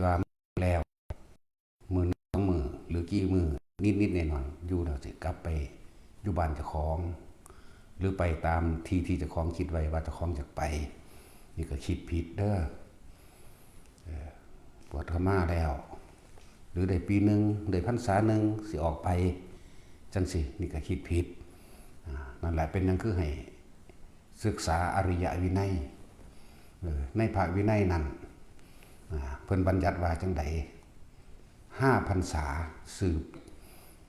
ว่าแล้วมือสองมือหรือกี่มือนิดหน่อยๆอยู่เราจะกลับไปอยู่บ้านเจ้าของหรือไปตามที่เจ้าของคิดไว้ว่าเจ้าของจะไปนี่ก็คิดผิดเด้อปวดขม่าแล้วหรือได้ปีหนึ่งได้พรรษาหนึ่งสิออกไปจังสินี่ก็คิดผิดนั่นแหละเป็นนั่นคือให้ศึกษาอริยวินัยในพระวินัยนั้นเพิ่นบัญญัติว่าจังใด5 พรรษาสืบ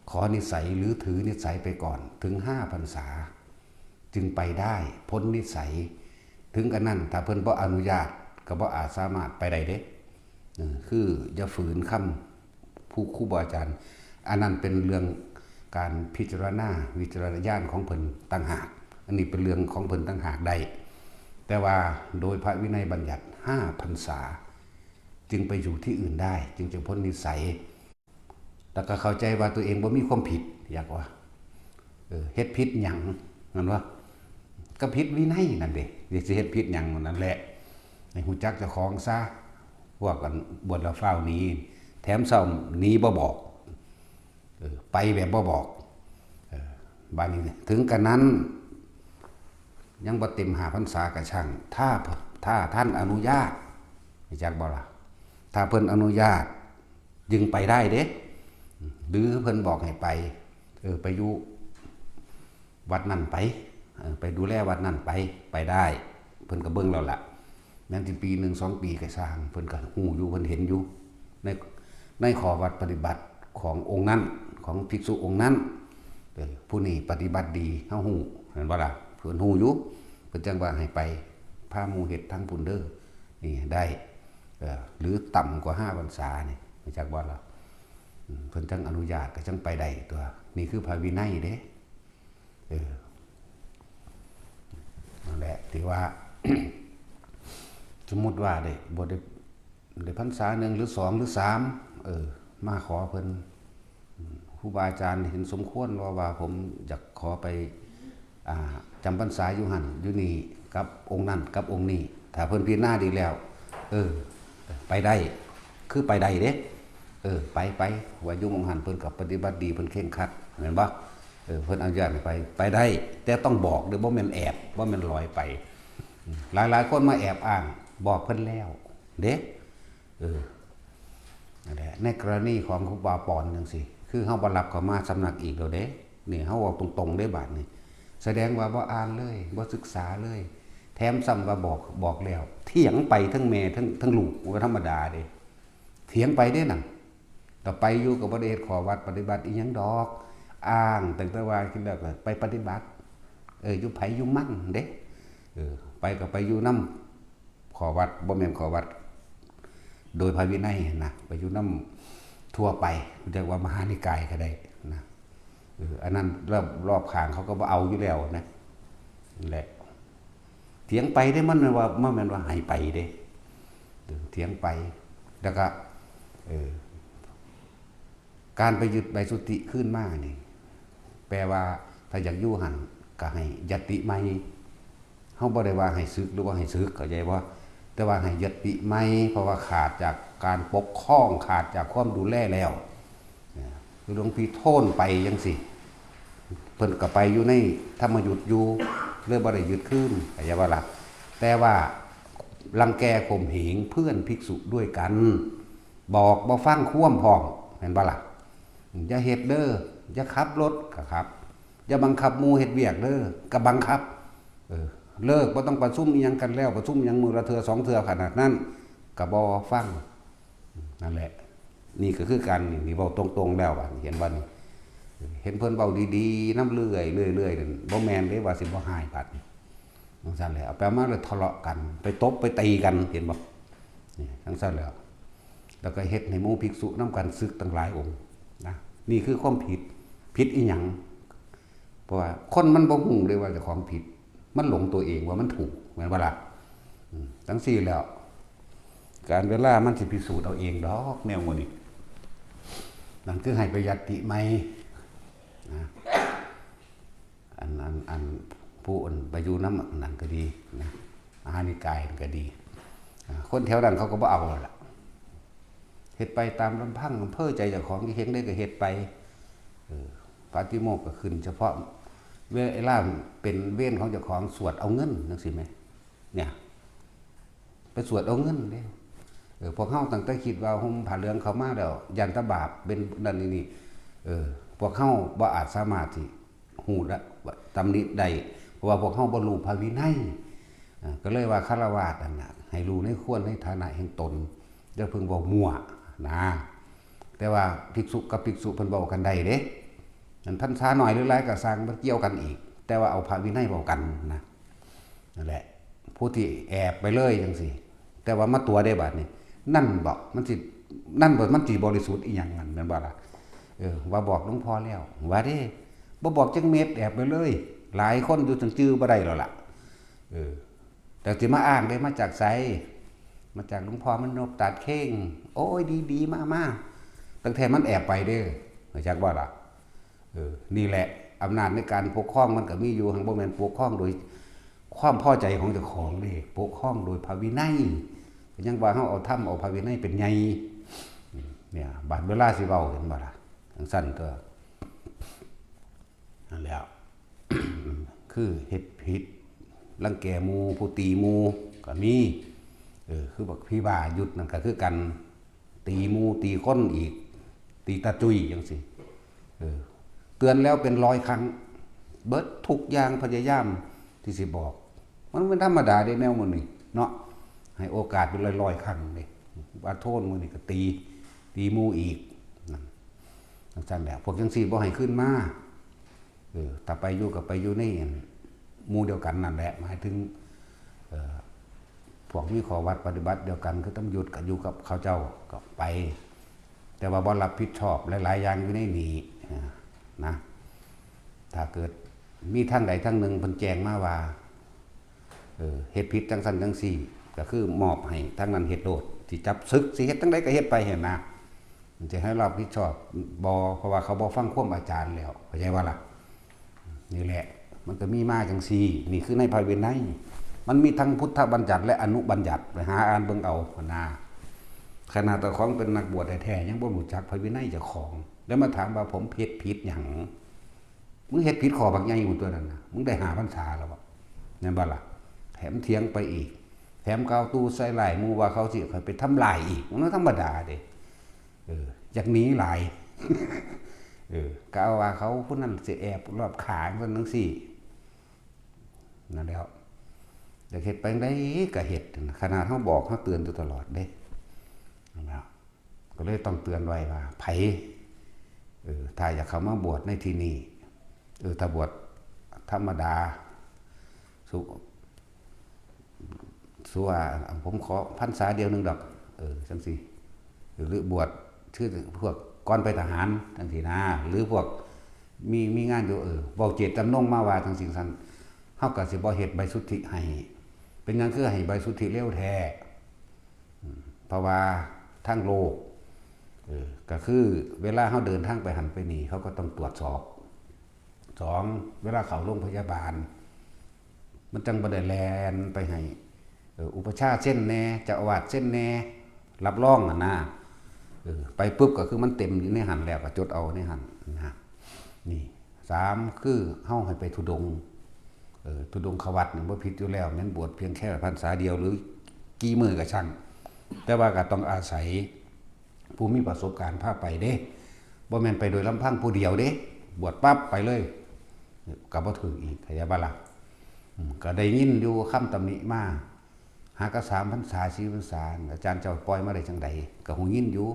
ขอนิสัยหรือถือนิสัยไปก่อนถึง5 พรรษาจึงไปได้พ้นนิสัยถึงกันนั้นถ้าเพิ่นบ่อนุญาตก็บ่อาจสามารถไปได้เด้คืออย่าฝืนคำผู้ครูบาอาจารย์อันนั้นเป็นเรื่องการพิจารณาวิจารณญาณของเพิ่นต่างหากอันนี้เป็นเรื่องของเพิ่นต่างหากได้แต่ว่าโดยพระวินัยบัญญัติ5 พรรษาจึงไปอยู่ที่อื่นได้จึงจะพ้นนิสัยแต่ก็เข้าใจว่าตัวเองบ่มีความผิดอยากว่าเฮ็ดผิดหยังนั่นว่าก็ผิดวินัยนั่นเด้สิเฮ็ดผิดหยังนั่นแหละให้ฮู้จักเจ้าของซะพวกกันบวชแล้วเฝ้านี้แถมเศร้านี้บ่บอกไปแบบบ่บอกบ้านนี้ถึงกันนั้นยังบ่เต็ม5 พรรษากระช่างถ้าท่านอนุญาตจักบ่ล่ะถ้าเพิ่นอนุญาตยึงไปได้เด้หรือเพิ่นบอกให้ไปอยู่วัดนั่นไปดูแลวัดนั่นไปได้เพิ่นก็เบิ่งแล้วล่ะแม้นสิปี1 2 ปีก็สร้างเพิ่นก็ฮู้อยู่เพิ่นเห็นอยู่ในข้อวัดปฏิบัติขององค์นั้นของภิกษุองค์นั้นผู้นี้ปฏิบัติดีเฮาฮู้เห็นบ่ล่ะเพิ่นฮู้อยู่เพิ่นจังว่าให้ไปพาหมู่เฮ็ดทั้งพุ่นเด้อนี่ได้หรือต่ำกว่า5 พรรษานี่จักบ่ล่ะเพิ่นจังอนุญาตก็จังไปได้ตัวนี่คือพระวินัยเด้นั่นแหละที่ว่า สมมุติว่าได้บ่ได้พรรษา1หรือ2หรือ3มาขอเพิ่นครูบาอาจารย์เห็นสมควรว่าผมอยากขอไปจำพรรษาอยู่หั่นอยู่นี่กับองค์นั้นกับองค์นี้ถ้าเพิ่นพิจารณาดีแล้วไปได้คือไปได้เด้ไปว่าอยู่มองหันเพิ่นกับปฏิบัติดีเพิ่นเคร่งครัดเห็นบ่เพิ่นอนุญาตให้ไปได้แต่ต้องบอกเด้อบ่แม่นแอบบ่แม่นลอยไปหลายคนมาแอบอ้างบอกเพิ่นแล้วเด้นั่นแหละในกรณีของครูบาปอนจังซี่คือเฮาบ่รับเข้ามาสำนักอีกแล้วเด้นี่เฮาเว้าตรงๆได้บาดนี้แสดงว่าบ่อ่านเลยบ่ศึกษาเลยแถมซ้ำว่าบอกแล้วเถียงไปทั้งแม่ทั้งลูกก็ธรรมดาเด้เถียงไปเด้นั่นต่อไปอยู่กับบ่ได้เฮ็ดขอวัดปฏิบัติอีหยังดอกอ้างตั้งแต่ว่าคิดแล้วก็ไปปฏิบัติอยู่ไผอยู่มั่นเด้ไปก็ไปอยู่นำขอวัดบ่แม่นขอวัดโดยพระวินัยนะไปอยู่นำทั่วไปเรียกว่ามหานิกายก็ได้นะอันนั้นรอบข้างเขาก็บ่เอาอยู่แล้วนะนั่นแหละเถียงไปได้มันว่าแม่นว่าให้ไปเด้เถียงไปแล้วก็การไปยึดใบสุทธิขึ้นมานี่แปลว่าถ้าอยากอยู่หันก็ให้ยติใหม่เฮาบ่ได้ว่าให้สึกหรือว่าให้สึกเข้าใจบ่แต่ว่าให้ยติใหม่เพราะว่าขาดจากการปกครองขาดจากความดูแลแล้วคือหลวงพี่โทนไปจังซี่เพิ่นก็ไปอยู่ในธรรมยุทธ์อยู่เลยบ่ได้ยึดขึ้นเข้าใจบ่ล่ะแต่ว่ารังแกข่มเหงเพื่อนภิกษุด้วยกันบอกบ่ฟังความพร้อมเห็นบ่ล่ะอย่าเฮ็ดเด้ออย่าขับรถก็ครับอย่าบังคับหมู่เฮ็ดเวียกเด้อก็บังคับเลิกบ่ต้องประชุมอีหยังกันแล้วประชุมหยังมื้อละเทื่อ2 เทื่อขนาดนั้นก็บ่ฟังนั่นแหละนี่ก็คือการนี่เว้าตรงๆแล้วว่าเห็นบ่นี่เห็นเพิ่นเว้าดีๆนำเรื่อยนั่นบ่แม่นเด้ว่าสิบ่หายบัดนี่จังซั่นแหละเอาไปมาเลยทะเลาะกันไปตบไปตีกันเห็นบ่นี่จังซั่นแล้วก็เฮ็ดให้หมู่ภิกษุนำกันศึกตั้งหลายองค์นะนี่คือความผิดอีหยังเพราะว่าคนมันบ่ฮู้เลยว่าเจ้าของผิดมันหลงตัวเองว่ามันถูกเหมือนบ่ล่ะจังซี่แล้วการเวลามันสิพิสูจน์เอาเองดอกแนวหมู่นี้นั่นคือให้ประหยัดติใหม่นะอันผู้อื่นไปอยู่นำนั่นก็ดีนะมหานิกายก็ดีคนแถวนั้นเขาก็บ่เอาล่ะ ฮ็ดไปตามลำพังเพ้อใจเจ้าของที่เห็นได้ก็เฮ็ดไปปาฏิโมกข์ก็ขึ้นเฉพาะเวลาเป็นเว้นของเจ้าของสวดเอาเงินจังซี่แม่เนี่ยไปสวดเอาเงินเด้พวกเฮาตั้งแต่คิดว่าห่มผ้าเหลืองเข้ามาแล้วยันตบาปเป็นนั่นนี่พวกเฮาบ่อาจสามารถที่ฮู้ได้ตำหนิได้เพราะว่าพวกเฮาบ่รู้พระวินัยก็เลยว่าฆราวาสนั่นน่ะให้รู้ในควรในฐานะแห่งตนอย่าเพิ่งเว้ามั่วนะแต่ว่าภิกษุกับภิกษุเพิ่นเว้ากันได้เด้อันพรรษาน้อยหรือหลายก็สร้างมันเกี่ยวกันอีกแต่ว่าเอาพระวินัยเว้ากันนะนั่นแหละผู้ที่แอบไปเลยจังซี่แต่ว่ามาตัวได้บัดนี้นั่นบอกมันสินั่นบ่มันสิบริสุทธิ์อีหยังนั่นแม่นบ่ล่ะว่าบอกหลวงพ่อแล้วว่าเด้บ่บอกจังเม็ดแอบไปเลยหลายคนอยู่จังจื้อบ่ได้แล้วล่ะแต่สิมาอ้างได้มาจากไสมาจากหลวงพ่อมันนบตัดเข่งโอ้ยดีๆมาตั้งแต่มันแอบไปเด้อรู้จักบ่ล่ะนี่แหละอำนาจในการปกครองมันก็มีอยู่หังบ่แม่นปกครองโดยความพอใจของเจ้าของเด้ปกครองโดยพระวินัยยังว่าเฮาเอาธรรมเอาพระวินัยเป็นใหญ่เนี่ยบัดเวลาสิเว้าเห็นบ่ล่ะจังซั่นก็นั่นแล้ว คือเฮ็ดผิดรังแกหมู่ผู้ตีหมู่ก็มีคือบักพี่บ้าหยุดนั่นก็คือกันตีหมู่ตีคนอีกตีตาจุยจังซี่เตือนแล้วเป็น100ครั้งเบิดทุกอย่างพยายามที่สิบอกมันเป็นธรรมดาได้แนวมื้อนี้เนาะให้โอกาสเป็น100ครั้งนี่ว่าโทษมื้อนี้ก็ตีหมู่อีกนั่นจังซั่นแหละพวกจังซี่บ่ให้ขึ้นมาถ้าไปอยู่ก็ไปอยู่ในหมู่เดียวกันนั่นแหละหมายถึงพวกมีข้อวัดปฏิบัติเดียวกันคือต้องหยุดกับอยู่กับเขาเจ้าก็ไปแต่ว่าบ่รับผิดชอบหลายๆอย่างอยู่ในนี้นะถ้าเกิดมีทางใดทางหนึ่งเพิ่นแจ้งมาว่าเฮ็ดผิดจังซั่นจังซี่ก็คือมอบให้ทางนั้นเฮ็ดโดดสิจับศึกสิเฮ็ดจังไดก็เฮ็ดไปเห็นนะมันจะให้รับผิดชอบบ่เพราะว่าเขาบ่ฟังความอาจารย์แล้วเข้าใจว่าล่ะนี่แหละมันก็มีมาจังซี่นี่คือในพระวินัยมันมีทั้งพุทธบัญญัติและอนุบัญญัติไปหาอ่านเบิ่งเอานะขนาดเจ้าของเป็นนักบวชแท้ๆยังบ่รู้จักพระวินัยเจ้าของแล้วมาถามว่าผมเฮ็ดผิดหยังมึงเฮ็ดผิดข้อบักใหญ่อยู่ตัวนั้นน่ะมึงได้5พรรษาแล้วบ่แม่นบ่ล่ะแถมเถียงไปอีกแถมกาวตู้ใส่หลายหมู่ว่าเขาสิไปทำลายอีกมันธรรมดาเด้อยากหนีหลายก็เอาว่าเขาผู้นั้นสิแอบรอบขาเพิ่นจังซี่นั่นแล้วอยากเฮ็ดไปได้ก็เฮ็ดขนาดเฮาบอกเฮาเตือนอยู่ตลอดเด้นั่นแล้วก็เลยต้องเตือนไว้ว่าไผถ้าอยากเข้ามาบวชในที่นี้ถ้าบวชธรรมดาสู้ว่าผมขอพรรษาเดียวนึงดอกจังซี่หรือบวชชื่อพวกก่อนไปทหารจังซี่นะหรือพวกมีงานอยู่เว้าเจตจำนงมาว่าจังซี่ซั่นเฮาก็สิบ่เฮ็ดใบสุทธิให้เป็นหยังคือให้ใบสุทธิเร็วแท้เพราะว่าทางโลกก็คือเวลาเฮาเดินทางไปหันไปนี่เขาก็ต้องตรวจสอบ2เวลาเข้าโรงพยาบาลมันจังบ่ได้แล่นไปให้อุปชฌาย์เส้นแน่เจ้าอาวาสเส้นแน่รับรองนะไปปุ๊บก็คือมันเต็มอยู่ในหันแล้วก็จดเอาในหันนะนี่3คือเฮาให้ไปธุดงค์ธุดงควัตนี่บ่ผิดอยู่แล้วแม่นบวชเพียงแค่พรรษาเดียวหรือกี่มื้อก็ช่างแต่ว่าก็ต้องอาศัยผู้มีประสบการณ์พาไปเด้บ่แม่นไปโดยลำพังผู้เดียวเด้บวชปั๊บไปเลยก็บ่ถึงอีกเข้าใจบ่ล่ะก็ได้ยินอยู่คำตำหนิมาหาก3พรรษา4พรรษาอาจารย์เจ้าปล่อยมาได้จังไดก็ฮู้ยินอยู่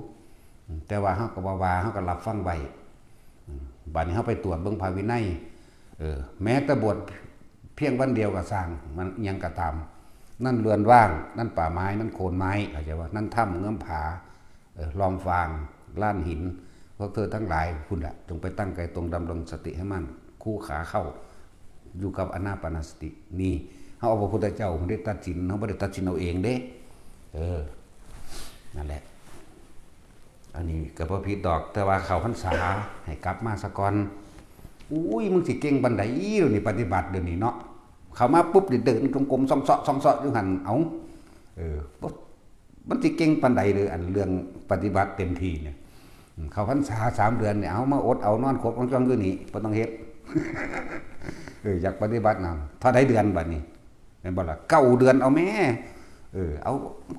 แต่ว่าเฮาก็บ่ว่าเฮาก็รับฟังไว้บัดนี้เฮาไปตรวจเบิ่งพระวินัยแม้แต่บวชเพียงวันเดียวก็สร้างมันยังก็ตามนั่นเรือนว่างนั่นป่าไม้นั่นโคนไม้เข้าใจว่านั่นถ้ำเงื้อมผาลอมฟางล้านหินพวกเธอทั้งหลายคุณจงไปตั้งใจตรงดำรงสติให้มั่นคู่ขาเข้าอยู่กับอานาปานสตินี่เฮาเอาพระพุทธเจ้าได้ตัดสินเฮาบ่ได้ตัดสินเอาเองเด้นั่นแหละอันนี้ก็บ่ผิดดอกแต่ว่าเข้าพรรษาให้กลับมาซะก่อนอุ้ยมึงสิเก่งบันไดเดี๋ยวนี้ปฏิบัติเดี๋ยวนี้เนาะเข้ามาปุ๊บเดินกลมๆซ่องๆอยู่หั่นเอา มันสิเก่งปานใดเลยอันเรื่องปฏิบัติเต็มที่เนี่ยเขาพรรษา3 เดือนเนี่ยเอามาอดเอานอนครบต้องจ้องอยู่นี่บ่ต้องเฮ็ดอยากปฏิบัตินำเท่าใดเดือนบัดนี้แม่นบ่ล่ะ9 เดือนเอาแม่เอา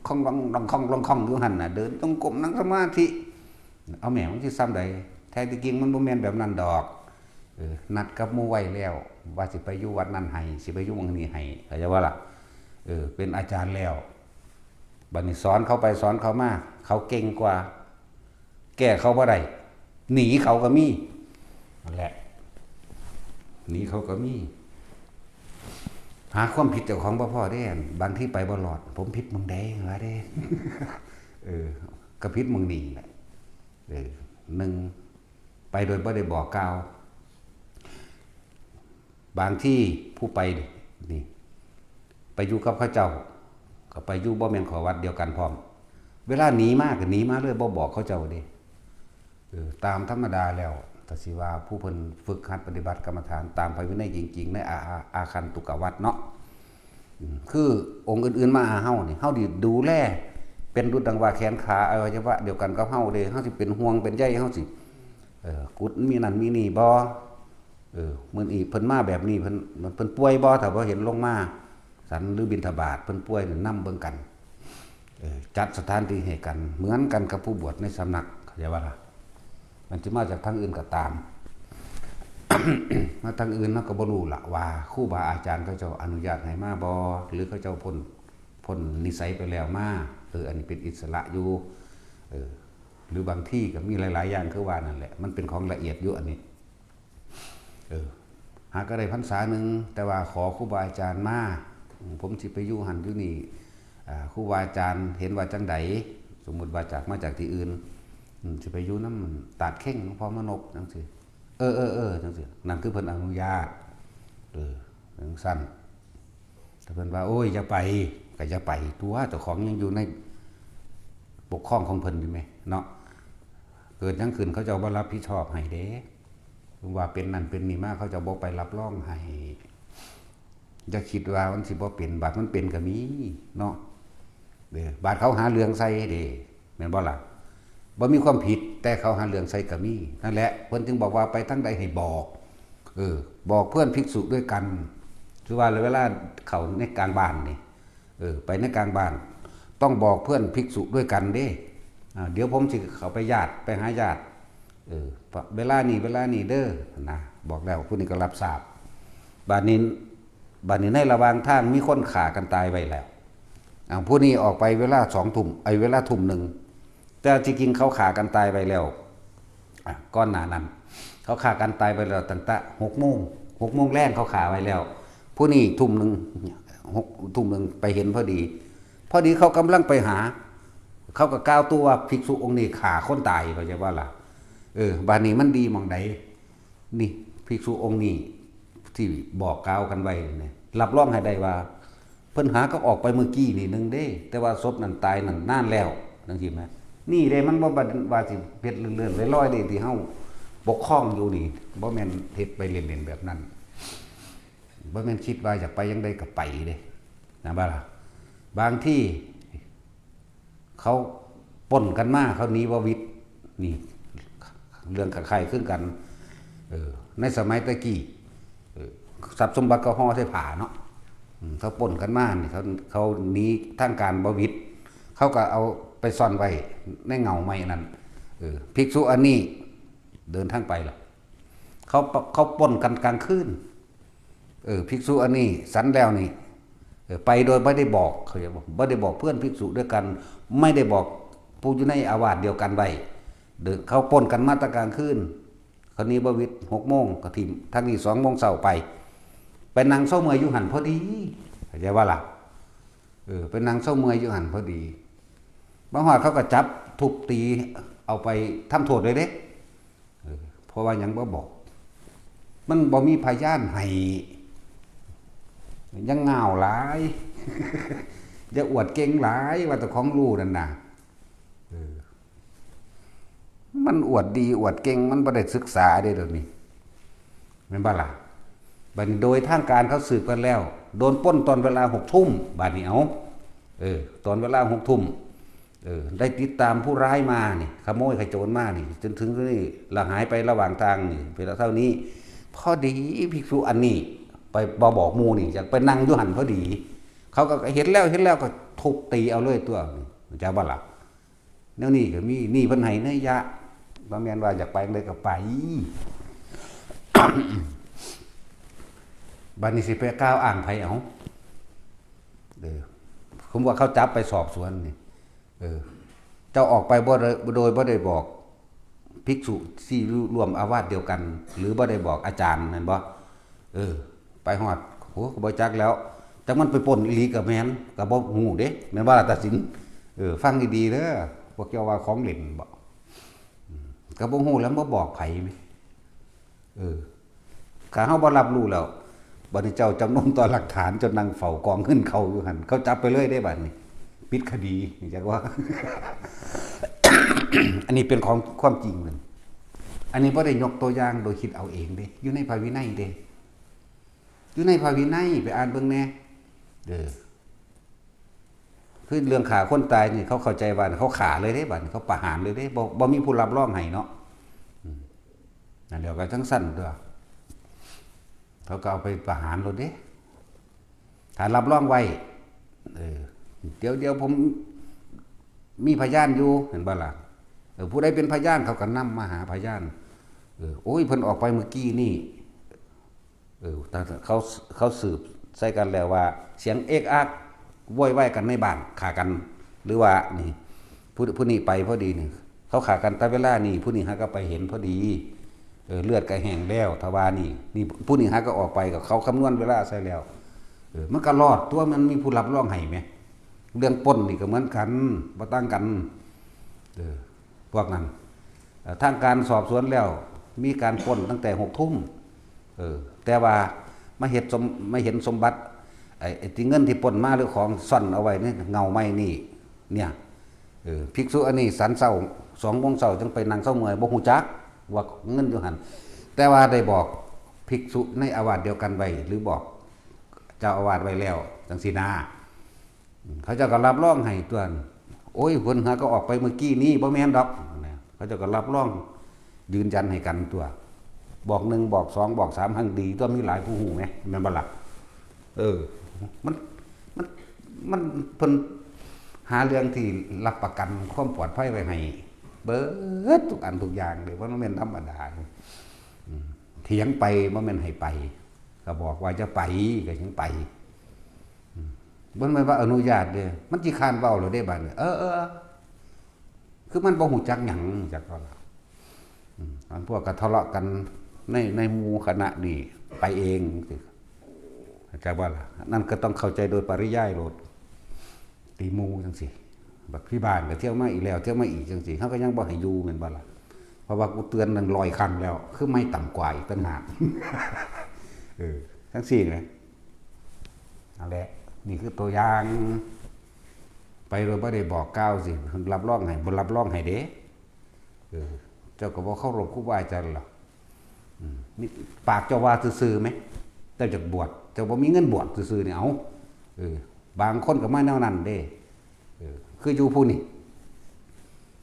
คองลองคองลองคองอยู่หั่นน่ะเดินจงกรมนั่งสมาธิเอาแม่มันสิซ้ำใดแท้ที่จริงมันบ่แม่นแบบนั้นดอกนัดกับหมู่ไว้แล้วว่าสิไปอยู่วัดนั้นให้สิไปอยู่วังนี้ให้เข้าใจว่าล่ะเป็นอาจารย์แล้วบัดนี้สอนเขาไปสอนเขามาเขาเก่งกว่าแก้เขาบ่ได้หนีเขาก็มีนั่นแหละหนีเขาก็มีหาความผิดเจ้าของบ่พอได้บางที่ไปบ่รอดผมผิดมึงได้ว่าเด้ก็ผิดมึงนี่แหละ1ไปโดยบ่ได้บอกกล่าวบางที่ผู้ไปนี่ไปอยู่กับเขาเจ้าก็ไปอยู่บ่แม่นขอวัดเดียวกันพร้อมเวลาหนีมาก็หนีมาเลยบ่บอกเขาเจ้าเด้ตามธรรมดาแล้วถ้าสิว่าผู้เพิ่นฝึกหัดปฏิบัติกรรมฐานตามพระวินัยจริงๆในอาคันตุกวัดเนาะคือองค์อื่นๆมาหาเฮานี่เฮาดิดูแลเป็นรุดดังว่าแขนขาอวัยวะเดียวกันกับเฮาเด้เฮาสิเป็นห่วงเป็นใยเฮาสิกุดมีนั่นมีนี่บ่มื้อนี้เพิ่นมาแบบนี้เพิ่นป่วยบ่ถ้าบ่เห็นลงมาสันหรือบิณฑบาตเพิ่นป่วยนี่นำเบิ่งกันจัดสถานที่ให้กันเหมือนกันกับผู้บวชในสำนักเข้าใจว่าล่ะมันจะมาจากทางอื่นก็ตาม มาทางอื่นเราก็บ่รู้ล่ะว่าครูบาอาจารย์เขาเจ้าอนุญาตให้มาบ่หรือเขาเจ้าพ้นนิสัยไปแล้วมาอันนี้เป็นอิสระอยู่หรือบางที่ก็มีหลายๆอย่างคือว่านั่นแหละมันเป็นของละเอียดอยู่อันนี้หากก็ได้พรรษาหนึ่งแต่ว่าขอครูบาอาจารย์มาผมสิไปอยู่หันอยู่นี่ครูบาอาจารย์เห็นว่าจังไดสมมุติว่ามาจากที่อื่นสิไปอยู่น้ำตัดเข่งหลวงพ่อมนกจังซี่จังซี่นั่นคือเพิ่นอนุญาตจังซั่นถ้าเพิ่นว่าโอ้ยอย่าไปก็อย่าไปตัวเจ้าของยังอยู่ในปกครองของเพิ่นอยู่มั้ยเนาะเกิดจังขึ้นเขาจะบ่รับผิดชอบให้เด้ว่าเป็นนั่นเป็นนี่มาเขาจะบ่ไปรับรองให้อย่าคิดว่ามันสิบ่เป็นบาดมันเป็นก็มีเนาะบาดเขาหาเรื่องใส่เด้แม่นบ่ล่ะบ่มีความผิดแต่เขาหาเรื่องใส่ก็มีนั่นแหละเพิ่นจึงบอกว่าไปทางใดให้บอกบอกเพื่อนภิกษุด้วยกันคือว่าเวลาเข้าในกลางบ้านนี่ไปในกลางบ้านต้องบอกเพื่อนภิกษุด้วยกันเด้เดี๋ยวผมสิเข้าไปญาติไปหาญาติเวลานี้เด้อนะบอกแล้วผู้นี้ก็รับทราบบัดนี้ในระหว่างทางมีคนฆ่ากันตายไว้แล้วผู้นี้ออกไปเวลา20:00 นเวลา 1:00 นแต่จริงๆเขาฆ่ากันตายไปแล้วก่อนหน้านั้นเขาฆ่ากันตายไปแล้วตั้งแต่6:00 นแรงเขาฆ่าไว้แล้วผู้นี้ 1:00 นไปเห็นพอดีเขากำลังไปหาเขาก็กล่าวตัวว่าภิกษุองค์นี้ฆ่าคนตายเขาจะว่าล่ะบาดนี้มันดีหม่องใดนี่ภิกษุองค์นี้ที่บอกกล่าวกันไว้เนี่ยรับรองให้ได้ว่าเพิ่นหาก็ออกไปเมื่อกี้นี่นึงเด้แต่ว่าศพนั้นตายนั่นนานแล้วจังซี่แม่นี่เด้มันบ่ว่าสิเฮ็ดเลื่อนๆลอยๆเด้ที่เฮาปกครองอยู่นี่บ่แม่นเฮ็ดไปเล่นๆแบบนั้นบ่แม่นคิดว่าอยากไปยังไดก็ไปเด้นะบ่ล่ะบางที่เขาป่นกันมาเขาหนีบ่วิทย์นี่เรื่องกับใครขึ้นกันในสมัยตะกี้ทรัพย์สมบัติก็ห่อใส่ผ้าเนาะเขาป่นกันมานี่เขาหนีทางการบ่วิทย์เขาก็เอาไปซ่อนไว้ในเงาไม้นั่นภิกษุอันนี้เดินทางไปล่ะเขาป่นกันกลางคืนภิกษุอันนี้สันแล้วนี่ไปโดยไม่ได้บอกเขาจะบอกไม่ได้บอกเพื่อนภิกษุด้วยกันไม่ได้บอกผู้อยู่ในอาวาสเดียวกันไว้เขาป่นกันมาตะกลางคืนคนนี้บ่วิทย์6:00 นก็ทิ่มทางนี้2:00 นเช้าไปนั่งเช้าเมื่อยอยู่หันพอดีเข้าใจว่าล่ะไปนั่งเช้าเมื่อยอยู่หันพอดีบางหอดเขาก็จับทุบตีเอาไปทำโทษเลยเด้เพราะว่ายังบ่บอกมันบ่มีพยานให้ยังเงาหลาย อย่าอวดเก่งหลายว่าแต่ของรู้นั่นน่ะมันอวดดีอวดเก่งมันบ่ได้ศึกษาได้ดอกนี่แม่นบ่ล่ะบัดนี้โดยทางการเขาสืบกันแล้วโดนปล้นตอนเวลา 18:00 นบัดนี้เอาตอนเวลา 18:00 น ได้ติดตามผู้ร้ายมานี่ขโมยขโจรมานี่จนถึงนี่ละหายไประหว่างทางนี่เวลาเท่านี้พอดีภิกษุอันนี้ไปบอกหมู่นี่อยากไปนั่งอยู่หันพอดีเขาก็เห็นแล้วก็ทุบตีเอาเลยตัวเจ้าบ่ล่ะแนวนี้ก็มีนี่เพิ่นให้เนยยะบ่แม่นว่าอยากไปเลยก็ไปบัดนี้สิไปก้าวอ่างไผเอาผมว่าเขาจับไปสอบสวนนี่เจ้าออกไปโดยบ่ได้บอกภิกษุที่ร่วมอาวาสเดียวกันหรือบ่ได้บอกอาจารย์นั่นบ่ไปฮอดโหก็บ่จักแล้วจักมันไปปล้นอีหลีก็แม่นก็บ่ฮู้เด้แม่นว่าตัดสินฟังดีๆเด้อพวกเจ้าว่าของเล่นบ่ก็บ่ฮู้แล้วบ่บอกไผแม่ถ้าเฮาบ่รับรู้แล้วบัดนี้เจ้าจำนวนต่อหลักฐานจนนั่งเฝ้ากองเงินเขาอยู่หั่นเขาจับไปเลยได้บัดนี้ปิดคดีนี่จักว่า อันนี้เป็นของความจริงมันอันนี้บ่ได้ยกตัวอย่างโดยคิดเอาเองเด้อยู่ในพระวินัยเด้อยู่ในพระวินัยไปอ่านเบิ่งแน่คือเรื่องฆ่าคนตายนี่เขาเข้าใจว่าเขาฆ่าเลยเด้บัดนี้เขาประหารเลยเด้บ่มีผู้รับรองให้เนาะนั่นเดี๋ยวก็ทั้งสั้นด้วยเขาก็เอาไปประหารรถเด้ถ้ารับรองไว้เดี๋ยวผมมีพยานอยู่เห็นบ่ล่ะผู้ใดเป็นพยานเขาก็นำมาหาพยานโอ้ยเพิ่นออกไปเมื่อกี้นี่แต่เขาสืบใส่กันแล้วว่าเสียงเอกอักโวยวายกันในบ้านฆ่ากันหรือว่านี่ผู้นี้ไปพอดีนี่เขาฆ่ากันแต่เวลานี่ผู้นี้หาก็ไปเห็นพอดีเลือดก็แห้งแล้วทว่านี่ผู้นี้หาก็ออกไปกับเขาคำนวณเวลาใส่แล้วมันก็รอดตัวมันมีผู้รับรองให้ไหมเรื่องปล้นนี่ก็เหมือนกันบ่ต่างกันพวกนั้นทางการสอบสวนแล้วมีการปล้นตั้งแต่6 ทุ่มแต่ว่ามาเห็นสมบัติไอ้ที่เงินที่ปล้นมาหรือของซ่อนเอาไว้นี่เงาไม้นี่เนี่ยภิกษุอันนี้สันเช้า2 โมงเช้าจึงไปนั่งเช้าเมื่อยบ่ฮู้จักว่าเงินอยู่หั่นแต่ว่าได้บอกภิกษุในอาวาสเดียวกันไว้หรือบอกเจ้าอาวาสไว้แล้วจังซี่นาเขาเจ้าก็รับรองให้ตัวโอ้ยเพิ่นหาก็ออกไปเมื่อกี้นี้บ่แม่นดอกเขาเจ้าก็รับรองยืนยันให้กันตัวบอก1บอก2บอก3หั่งดีตัวมีหลายผู้ฮู้แหมแม่นบ่ล่ะมันเพิ่นหาเรื่องที่รับประกันความปลอดภัยไว้ให้เบิดทุกอันทุกอย่างเลยว่ามันเป็นธรรมดาเถียงไปว่ามันให้ไปก็บอกว่าจะไปก็ยังไปมันไม่ว่าอนุญาตเด้มันสิคานเว้าแล้วได้บัดนี้คือมันบ่ฮู้จักหยังจักว่าอันพวกก็ทะเลาะกันในหมู่คณะนี่ไปเองจักว่าล่ะนั่นก็ต้องเข้าใจโดยปริยายโลดตีหมู่จังซี่บักพี่บ้านก็เที่ยวมาอีกแล้วเที่ยวมาอีกจังซี่เฮาก็ยังบ่ให้อยู่แม่นบ่ล่ะเพราะว่ากูเตือนนั่น100 ครั้งแล้วคือไม่ต่ำกว่าอีกต่างหากจังซี่นะนั่นแหละนี่คือตัวอย่างไปโดยบ่ได้บอกกล่าวสิรับรองให้บ่รับรองให้เด้เจ้าก็บ่เคารพครูบาอาจารย์หรอกนี่ปากเจ้าว่าซื่อๆมั้ยเจ้าจะบวชเจ้าบ่มีเงินบวชซื่อๆนี่เอาบางคนก็มาแนวนั้นเด้คืออยู่ผู้นี่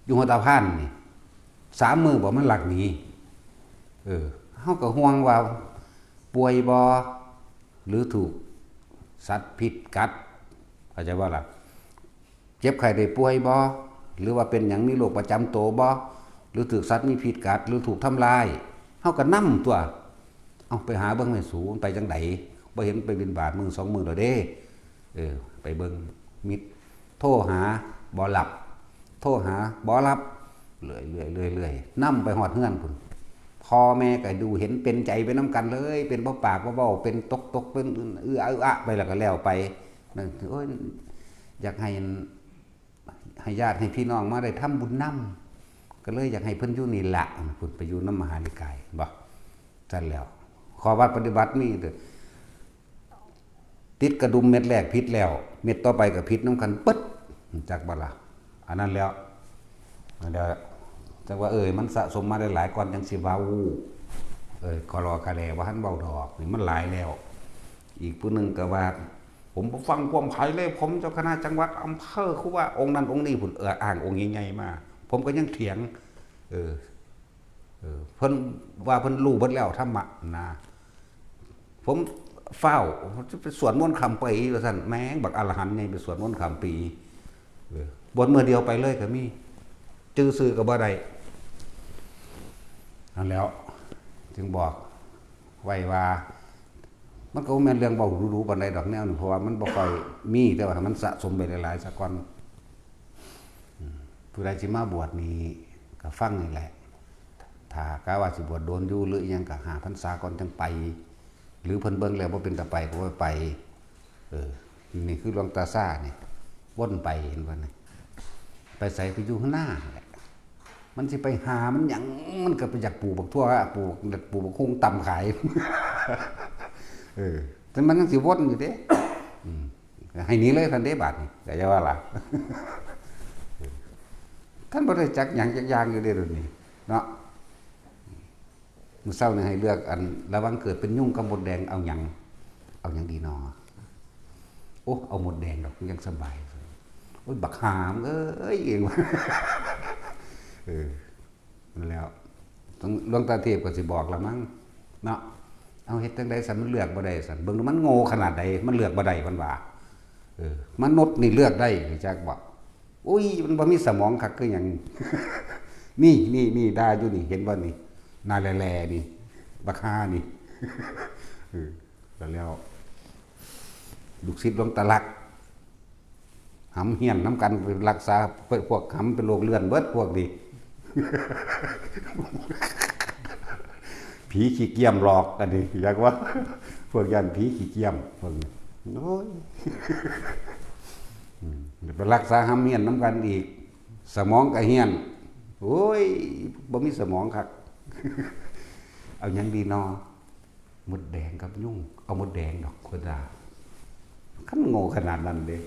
อยู่หัวตาพานนี่3 มื้อบ่มันหลักหนีเฮาก็ห่วงว่าป่วยบ่หรือถูกสัตว์พิษกัดเข้าใจบ่ล่ะเจ็บไข้ได้ป่วยบ่หรือว่าเป็นหยังมีโรคประจำตัวบ่หรือถูกสัตว์มีพิษกัดหรือถูกทำลายเฮาก็นำตัวเอาไปหาเบิ่งให้สูงไปจังได๋บ่เห็นไปบิณฑบาตมื้อ2 มื้อแล้วเด้ไปเบิ่งมิตรโทรหาบ่รับโทรหาบ่รับเรื่อยๆนำไปฮอดเฮือนพุ่นพ่อแม่ก็ดูเห็นเป็นใจไปนํกันเลยเป็นบ่ปากบ่เว้าเป็นตกเป็นอะไปแล้วก็แล้วไปนั่นโอ้ยอยากให้ญาติให้พี่น้องมาได้ทำบุญนำก็เลยอยากให้เพิ่นอยู่นี่ล่ะพุ่นไปอยู่นำมหานิกายบ่ซั่นแล้วข้อวัดปฏิบัติมีติดกระดุมเม็ดแรกพิษแล้วเม็ดต่อไปก็พิษนำกันปึ๊ดจักบ่ล่ะอันนั้นแล้วเดี๋ยวจังว่ามันสะสมมาได้หลายก่อนจังสิเว้าก็รอกะแลว่าหันเว้าดอกนี่มันหลายแล้วอีกผู้นึงก็ว่า ผมฟังความไผเลยผมเจ้าคณะจังหวัดอำเภอคือว่าองค์นั้นองค์นี้ผุนอ่างองค์ใหญ่ๆมาผมก็ยังเถียงเออเพิ่นว่าเพิ่นรู้เบิดแล้วธรรมะนะผมเฝ้าจะไปสวดมนต์คำปีว่าซั่นแม่งบักอรหันต์ไงไปสวดมนต์คำปีบวชมื้อเดียวไปเลยก็มีจื้อซื่อก็บ่ได้นั่นแล้วจึงบอกไว้ว่ามันก็บ่แม่นเรื่องเบารู้ๆปานใดดอกแนวนี่เพราะว่ามันบ่ค่อยมีแต่ว่ามันสะสมไปหลายๆซะก่อนผู้ใดสิมาบวชนี่ก็ฟังนี่แหละถ้ากะว่าสิบวชโดนอยู่หรืออิหยังก็หาพรรษาก่อนจังไปหรือเพิ่นเบิ่งแล้วบ่เป็นตาไปก็บ่ไปนี่คือหลวงตาซ่านี่วนไปเห็นบ่นี่ไปใส่ไปอยู่ข้างหน้าแหละมันสิไปหามันหยังมันก็ไปอยากปลูกบักทั่วปลูกบักคุ้งตำขายแต่มันยังสิวนอยู่เด้ให้หนีเลยท่านเด้บาดนี่ก็จะว่าล่ะท่านบ่ได้จักหยังจักอย่างอยู่เด้รุ่นนี้เนาะมื้อเช้านี่ให้เลือกอันระวังเกิดเป็นยุ่งกับมดแดงเอาหยังดีเนาะโอ้เอามดแดงดอกยังสบายโอ้ยบักหามเอ้ยเองนั่นแล้วหลวงตาเทพก็สิบอกละมั้งเนาะเอาเฮ็ดจังได๋ซั่นมันเลือกบ่ได้ซั่นเบิ่งมันโง่ขนาดใดมันเลือกบ่ได้มันว่ามนุษย์นี่เลือกได้จักบ่อุ้ยมันบ่มีสมองคักคือหยังนี่ได้อยู่นี่เห็นบ่นี่นาแลนี่บักฮานี่แล้วลูกศิษย์หลวงตาลักหำเฮียนน้ำกันไปรักษาพวกหำเป็นโรคเลื่อนเบิดพวกนี้ผีขี้เกียมหลอกอันนี้อยากว่าพวกยันผีขี้เกียมพวกนี้โอ้ยไปรักษาหำเฮียนน้ำกันอีกสมองก็เฮียนโอ้ยบ่มีสมองครับเอาหยังดีนอมดแดงกับยุ่งเอามดแดงดอกคนด่าขั้นโง่ขนาดนั้นเด้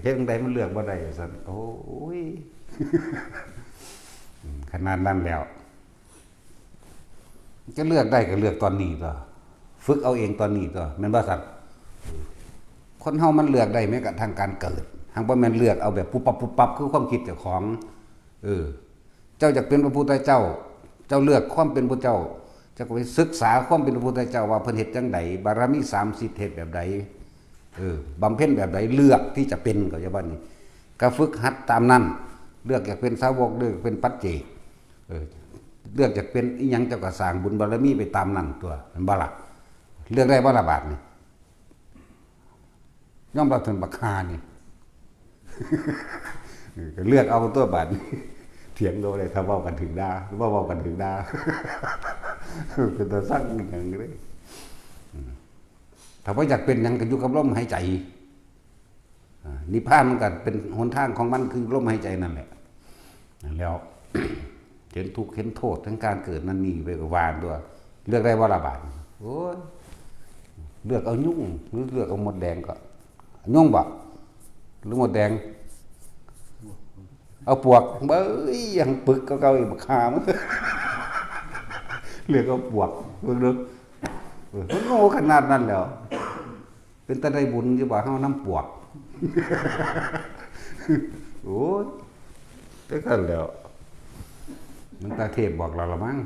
เฮ็ดจังไดมันเลือกบ่ได้ซั่นโอ้ยขนาดนั้นแล้วจะเลือกได้ก็เลือกตอนนี้ต่อฝึกเอาเองตอนนี้ต่อแม่นบ่ซั่นคนเฮามันเลือกได้แม้กระทั่งการเกิดหังบ่แม่นเลือกเอาแบบปุ๊บปั๊บคือความคิดเจ้าของเจ้าอยากเป็นพระพุทธเจ้าเจ้าเลือกความเป็นพระเจ้าเจ้าก็ไปศึกษาความเป็นพระพุทธเจ้าว่าเพิ่นเฮ็ดจังไดบารมี30เฮ็ดแบบใดบำเพ็ญแบบใดเลือกที่จะเป็นก็จะว่านี่ก็ฝึกหัดตามนั้นเลือกอยากเป็นสาวกเลือกเป็นปัจเจกเลือกอยากเป็นอีหยังเจ้าก็สร้างบุญบารมีไปตามนั้นตัวแม่นบ่ล่ะเลือกได้บ่ล่ะบาดนี่ยอมรับถึงบักฮานี่ก็เลือกเอาตัวบาดนี่เถียงโดเลยถ้าเว้ากันถึงดาหรือว่าเว้ากันถึงดาเป็นตัวสร้างอย่างนี้เลยถ้าว่าอยากเป็นหยังก็อยู่กับลมหายใจนิพพานมันก็เป็นหนทางของมันคือลมหายใจนั่นแหละแล้วเห็นทุกข์เห็นโทษทั้งการเกิดนั่นนี่ไปก็วานตัวเลือกได้ว่าละบาทโอ้ยเลือกเอายุ่งหรือเลือกเอาหมดแดงก็ยุ่งบ่หรือหมดแดงเอาปวกเบ้ยยังปึกเก่าๆอีกบักฮามเลือกเอาปวกเบิ่งดูมันโง่ขนาดนั้นแล้วเป็นตาได้บุญอยู่บ่เฮาน้ำปวกโอ้ยแต่กันแล้วหลวงตาเทพบอกเราละมั้ง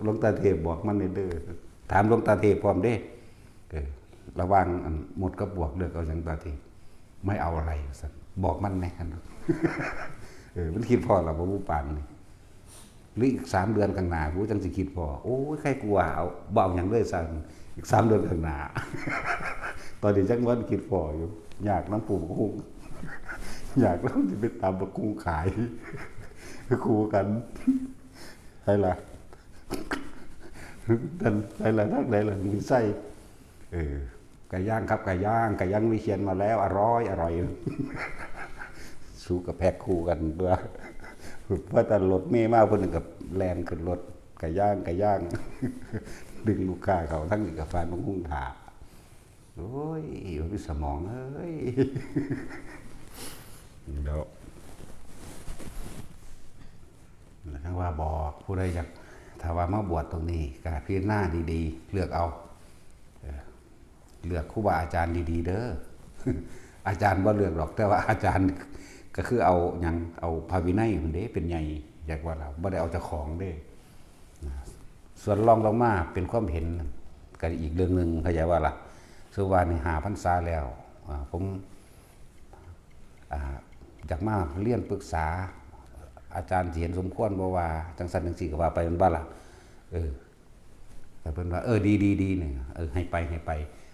หลวงตาเทพบอกมันนี่เด้อถามหลวงตาเทพพร้อมเด้ระหว่างหมดกับปวกเลือกเอาหยังตาเทพไม่เอาอะไรสักบอกมันแน่นมันคิดพอเราบ่รู้ปานนี่หรืออีก3 เดือนข้างหน้ากูจังสิคิดพอโอ้ยใครกลัวเอาบ่เอาหยังเลยซั่นอีก3 เดือนข้างหน้าตอนนี้จังวันคิดพออยู่อยากน้ำปูบักคุ้งอยากแล้วสิไปตามบักคุ้งขายคู่กันใช่ล่ะท่านใช่ล่ะทักใดล่ะมีไส้ไก่ย่างครับไก่ย่างวิเชียรมาแล้วอร่อยสู้กับแพ็คคู่กันด้วยเพราะแต่รถเมย์มากคนหนึ่งกับแลนขึ้นรถไก่ย่างดึงลูกค้าเขาทั้งอีกกับฟานมังคุ้งถาโอ้ยมันสมองเอ้ยเดี๋ยวทั้งว่าบอกผู้ใดอยากถ้าว่ามาบวชตรงนี้ก็พิจารณาดีๆเลือกเอา เลือกครูบาอาจารย์ดีๆเด้อ อาจารย์บ่เลือกหรอกแต่ว่าอาจารย์ก็คือเอาอย่างเอาพระวินัยคนเด้เป็นใหญ่อยากว่าเราบ่ได้เอาเจ้าของเด้ส่วนรองลงมาเป็นความเห็นก็อีกเรื่องนึงเข้าใจว่าล่ะคือว่านี่5พรรษาแล้วผมอยากมาเรียนปรึกษาอาจารย์ที่เห็นสมควรบ่ว่าจังซั่นจังซี่ก็ว่าไปมันบ่ล่ะแต่เพิ่นว่าดีๆนี่ให้ไป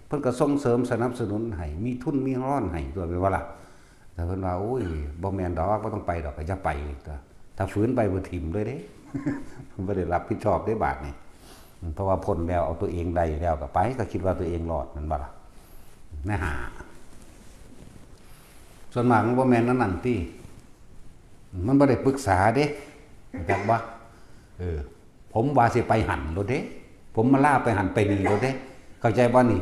เพิ่นก็ส่งเสริมสนับสนุนให้มีทุนมีร้อนให้ตัวเป็นว่าล่ะแต่เพิ่นว่าโอ้ยบ่แม่นดอกบ่ต้องไปดอกก็จะไปถ้าฝืนไปบ่ถิ่มเลยเด้ บ่ได้รับผิดชอบได้บาดนี่เพราะว่าพ้นแล้วเอาตัวเองได้แล้วก็ไปก็คิดว่าตัวเองรอดนั่นบ่ล่ะนะหาส่วนมากมันบ่แม่นนั่นติมันบ่ได้ปรึกษาเด้จักบ่ผมว่าสิไปหันโลดเด้ผมมาลาไปหันไปนี่โลดเด้เข้าใจบ่นี่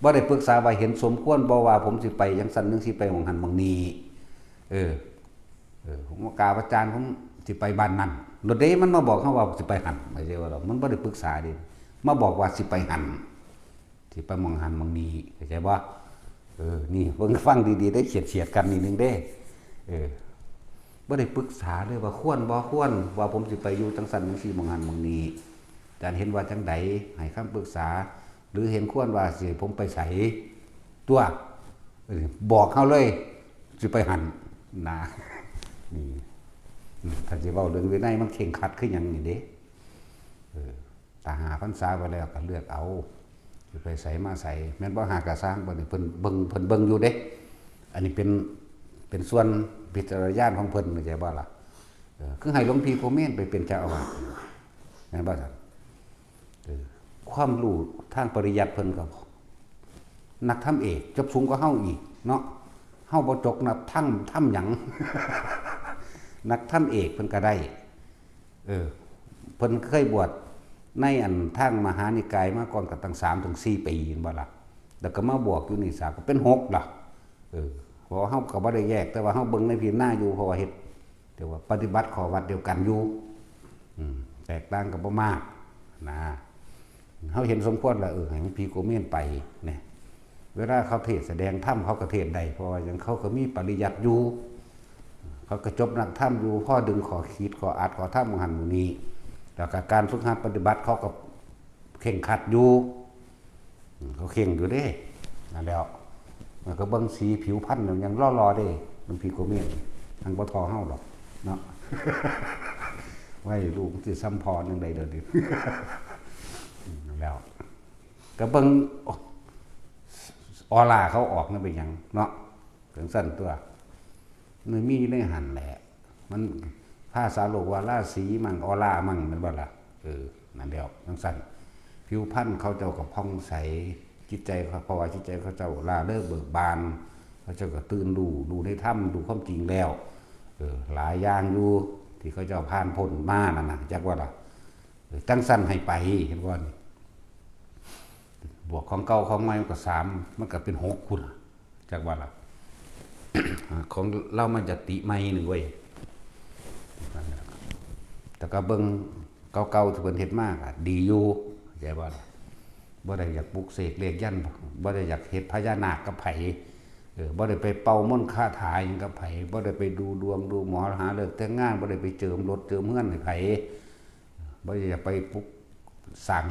บ่ได้ปรึกษาว่าเห็นสมควรบ่ว่าผมสิไปจังซั่นจังสิไปหม้องหันหม้องนี้ผมกราบอาจารย์ผมสิไปบ้านนั้นโลดเด้มันมาบอกเฮาว่าสิไปหันไม่ใช่ว่าหรอกมันบ่ได้ปรึกษาเด้มาบอกว่าสิไปหันสิไปหม้องหันหม้องนี้เข้าใจบ่นี่เบิ่งฟังดีๆได้เฉียดๆกันนิดนึงเด้บ่ได้ปรึกษาเลยว่าควรบ่ควรว่าผมสิไปอยู่จังซั่นจังซี่หม้องหันหม้องนี้อาจารย์เห็นว่าจังใดให้คำปรึกษาหรือเห็นควรว่าสิผมไปไสตัวบอกเฮาเลยสิไปหันนะนี่ถ้าสิเว้าเรื่องวินัยมันเข่งขัดคือหยังนี่เด้ถ้า5พรรษาไปแล้วก็เลือกเอาสิไปไสมาไสแม่นบ่หากะสร้างบ่นี่เพิ่นเบิ่งอยู่เด้อันนี้เป็นส่วนพิจารณาญาณของเพิ่นเข้าใจบ่ล่ะคือให้หลวงพี่โพเมนไปเป็นเจ้าอาวาสแม่นบ่ซั่นความรู้ทางปริยัติเพิ่นก็นักธรรมเอกจบสูงกว่าเฮาอีกเนาะเฮาบ่จบนักธรรมหยัง นักธรรมเอกเพิ่นก็ได้เพิ่นเคยบวชในอันทางมหานิกายมาก่อนก็ตั้ง3 ถึง 4 ปีบ่ล่ะแล้วก็มาบวกอยู่นี่ก็เป็น6ล่ะเพราะเฮาก็บ่ได้แยกแต่ว่าเฮาเบิ่งในพิจารณาอยู่เพราะว่าเฮ็ดแต่ว่าปฏิบัติข้อวัดเดียวกันอยู่แตกต่างกันบ่มากนะเฮาเห็นสมควรแล้วให้มันพี่โกเมนไปเนี่ยเวลาเขาเทศแสดงธรรมเขาก็เทศได้เพราะว่าอย่างเขาก็มีปริยัติอยู่เขาก็จบนักธรรมอยู่พ่อดึงขอคิดขออัดขอธรรมหันหมู่นี้แล้วก็การฝึกหัดปฏิบัติเขาก็เข่งขัดอยู่เขาเข่งอยู่เด้นั่นแล้วมันก็เบิ่งสีผิวพรรณยังรอๆเด้มันพี่โกเมนทางบ่ทอเฮาดอกเนาะ ไว้ลูกสิซ้ำพรจังได๋เด้อดิ แล้วก็เบิ่งออร่าเขาออกนั่นเป็นหยังเนาะถึงสั้นตัวมันมีในหันแหละมันภาษาโลกว่าราศีมั่งออร่ามั่งมันบ่ล่ะนั่นเดียวจังสั้นผิวพรรณเขาเจ้าก็ผ่องใสจิตใจเขาเพราะว่าจิตใจเขาเจ้าล่าเริงเบิกบานเขาเจ้าก็ตื่นดูในถ้ำดูความจริงแล้วหลายอย่างอยู่ที่เขาเจ้าผ่านพ้นมานั่นน่ะจักว่าล่ะจังสั้นให้ไปเห็นบ่นี่บวกของเก่าของใหม่มันก็3มันก็เป็น6พุ่นจักว่าล่ะ ของเรามันจะติใหม่นึงเว้ยแต่ก็เบิ่งเก่าๆที่เพิ่นเฮ็ดมาก็ดีอยู่เข้าใจบ่ล่ะบ่ได้อยากปลุกเสกเลขยันบ่ได้อยากเฮ็ดพญานาคกับไผบ่ได้ไปเป่ามนต์คาถาหยังกับไผบ่ได้ไปดูดวงดูหมอหาเลิกแต่งงานบ่ได้ไปเจิมรถเจิมเฮือนให้ไผบ่ได้อยากไปปลุกสร้าง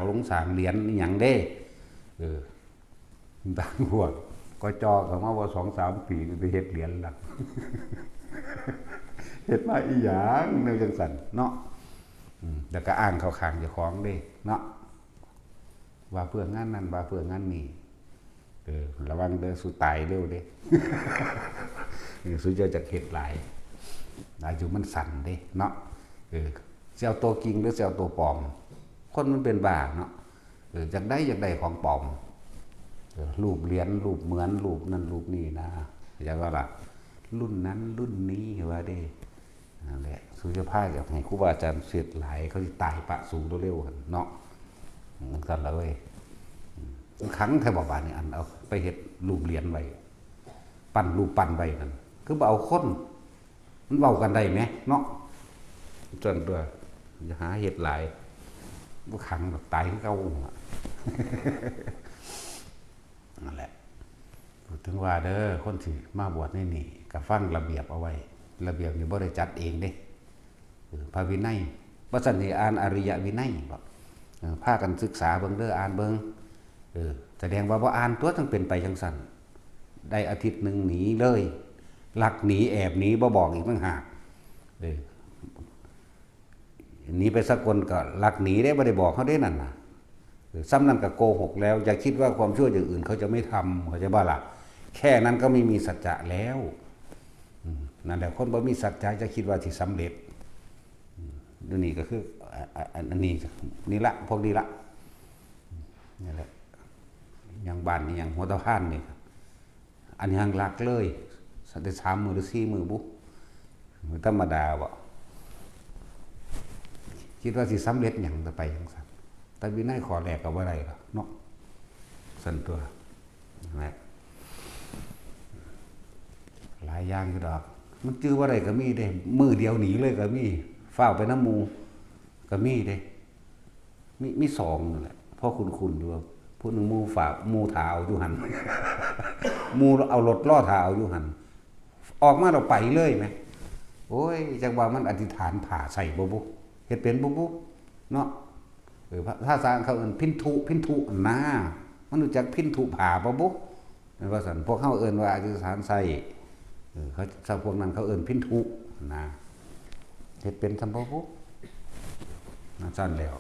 เหรียญอีหยังเด้บางพวกก็จอเข้ามาว่า 2-3 ปีไปเฮ็ดเหรียญล่ะ เฮ็ดมาอีหยังแนวจังซั่นเนาะแล้วก็อ้างเข้าข้างเจ้าของเด้เนาะว่าเพื่องานนั้นว่าเพื่องานนี้ระวังเด้อสุตายเร็วเด้ สุจะเฮ็ดหลายอายุมันสั่นเด้เนาะสิเอาตัวจริงหรือสิเอาตัวปลอมคนมันเป็นบ้าเนาะอยากได้ของปลอมรูปเหรียญรูปเหมือนรูปนั่นรูปนี่นะอยากว่าล่ะรุ่นนั้นรุ่นนี้ว่าเด้นั่นแหละสุจะพาอยากให้ครูบาอาจารย์เสียดหลายเขาสิตายปะสูงเร็วๆเนาะสั่นละเว้ยครั้งแถวบ้านนี่อันเอาไปเฮ็ดรูปเหรียญไว้ปั้นรูปปั้นไว้นั่นคือบ่เอาคนมันเว้ากันได้ไหมเนาะจนตัวจะหาเฮ็ดหลายบ่ขังแบบตายคือเก่า นั่นแหละพูดถึงว่าเด้อคนที่มาบวชนี่ก็ฟังระเบียบเอาไว้ระเบียบนี่บ่ได้จัดเองเด้พระวินัยบ่ซั่นนี่อ่านอริยวินัยบ่พากันศึกษาเบิ่งเด้ออ่านเบิ่งแสดงว่าบ่อ่านตัวต้องเป็นไปจังซั่นได้อาทิตย์นึงหนีเลยลักหนีแอบหนีบ่บอกอีกต่างหากหนีไปสกลก็ลักหนีได้บ่ได้บอกเขาได้นั่นน่ะซ้ำนั่นก็โกหกแล้วอย่าคิดว่าความชั่วอย่างอื่นเขาจะไม่ทำเขาจะบ้าล่ะแค่นั้นก็ไม่มีสัจจะแล้วนั่นแหละคนบ่มีสัจจะจะคิดว่าที่สำเร็จนี่ก็คืออันนี้นี่ละพวกนี้ละนี่แหละอย่างบ้านนี่อย่างหัวตะพานนี่อันนี้ยังหลักเลยสันติ3 มือหรือ4 มือบุ๊ธรรมดาบ่คิดว่าสิสำเร็จอย่างต่อไปอย่างสันแต่วินัยขอแรกกับว่าไรล่ะเนาะสันตัวนะหลายอย่างอยู่ดอกมันจื้อว่าไรก็มีเด้มือเดียวหนีเลยก็มีเฝ้าไปน้ำมูก็มีเด้มี2นั่นแหละพ่อคุณดูผู้หนึ่งมูฝ่ามูถาเอาอยู่หันมูเอารถล่อถาเอาอยู่หันออกมาเราไปเลยไหมโอ้ยจังว่ามันอธิษฐานผ่าใส่บ่บุเฮ็ดเป็นบ่บุเนาะภาษาเขาเอิ้นพินทุนะมันรู้จักพินทุผ่าบ่บุนั่นว่าซั่นพวกเขาเอิ้นว่าอธิษฐานใส่เขาชาวพวกนั้นเขาเอิ้นพินทุนะเฮ็ดเป็นซั่นบ่บุนั่นซั่นแล้ว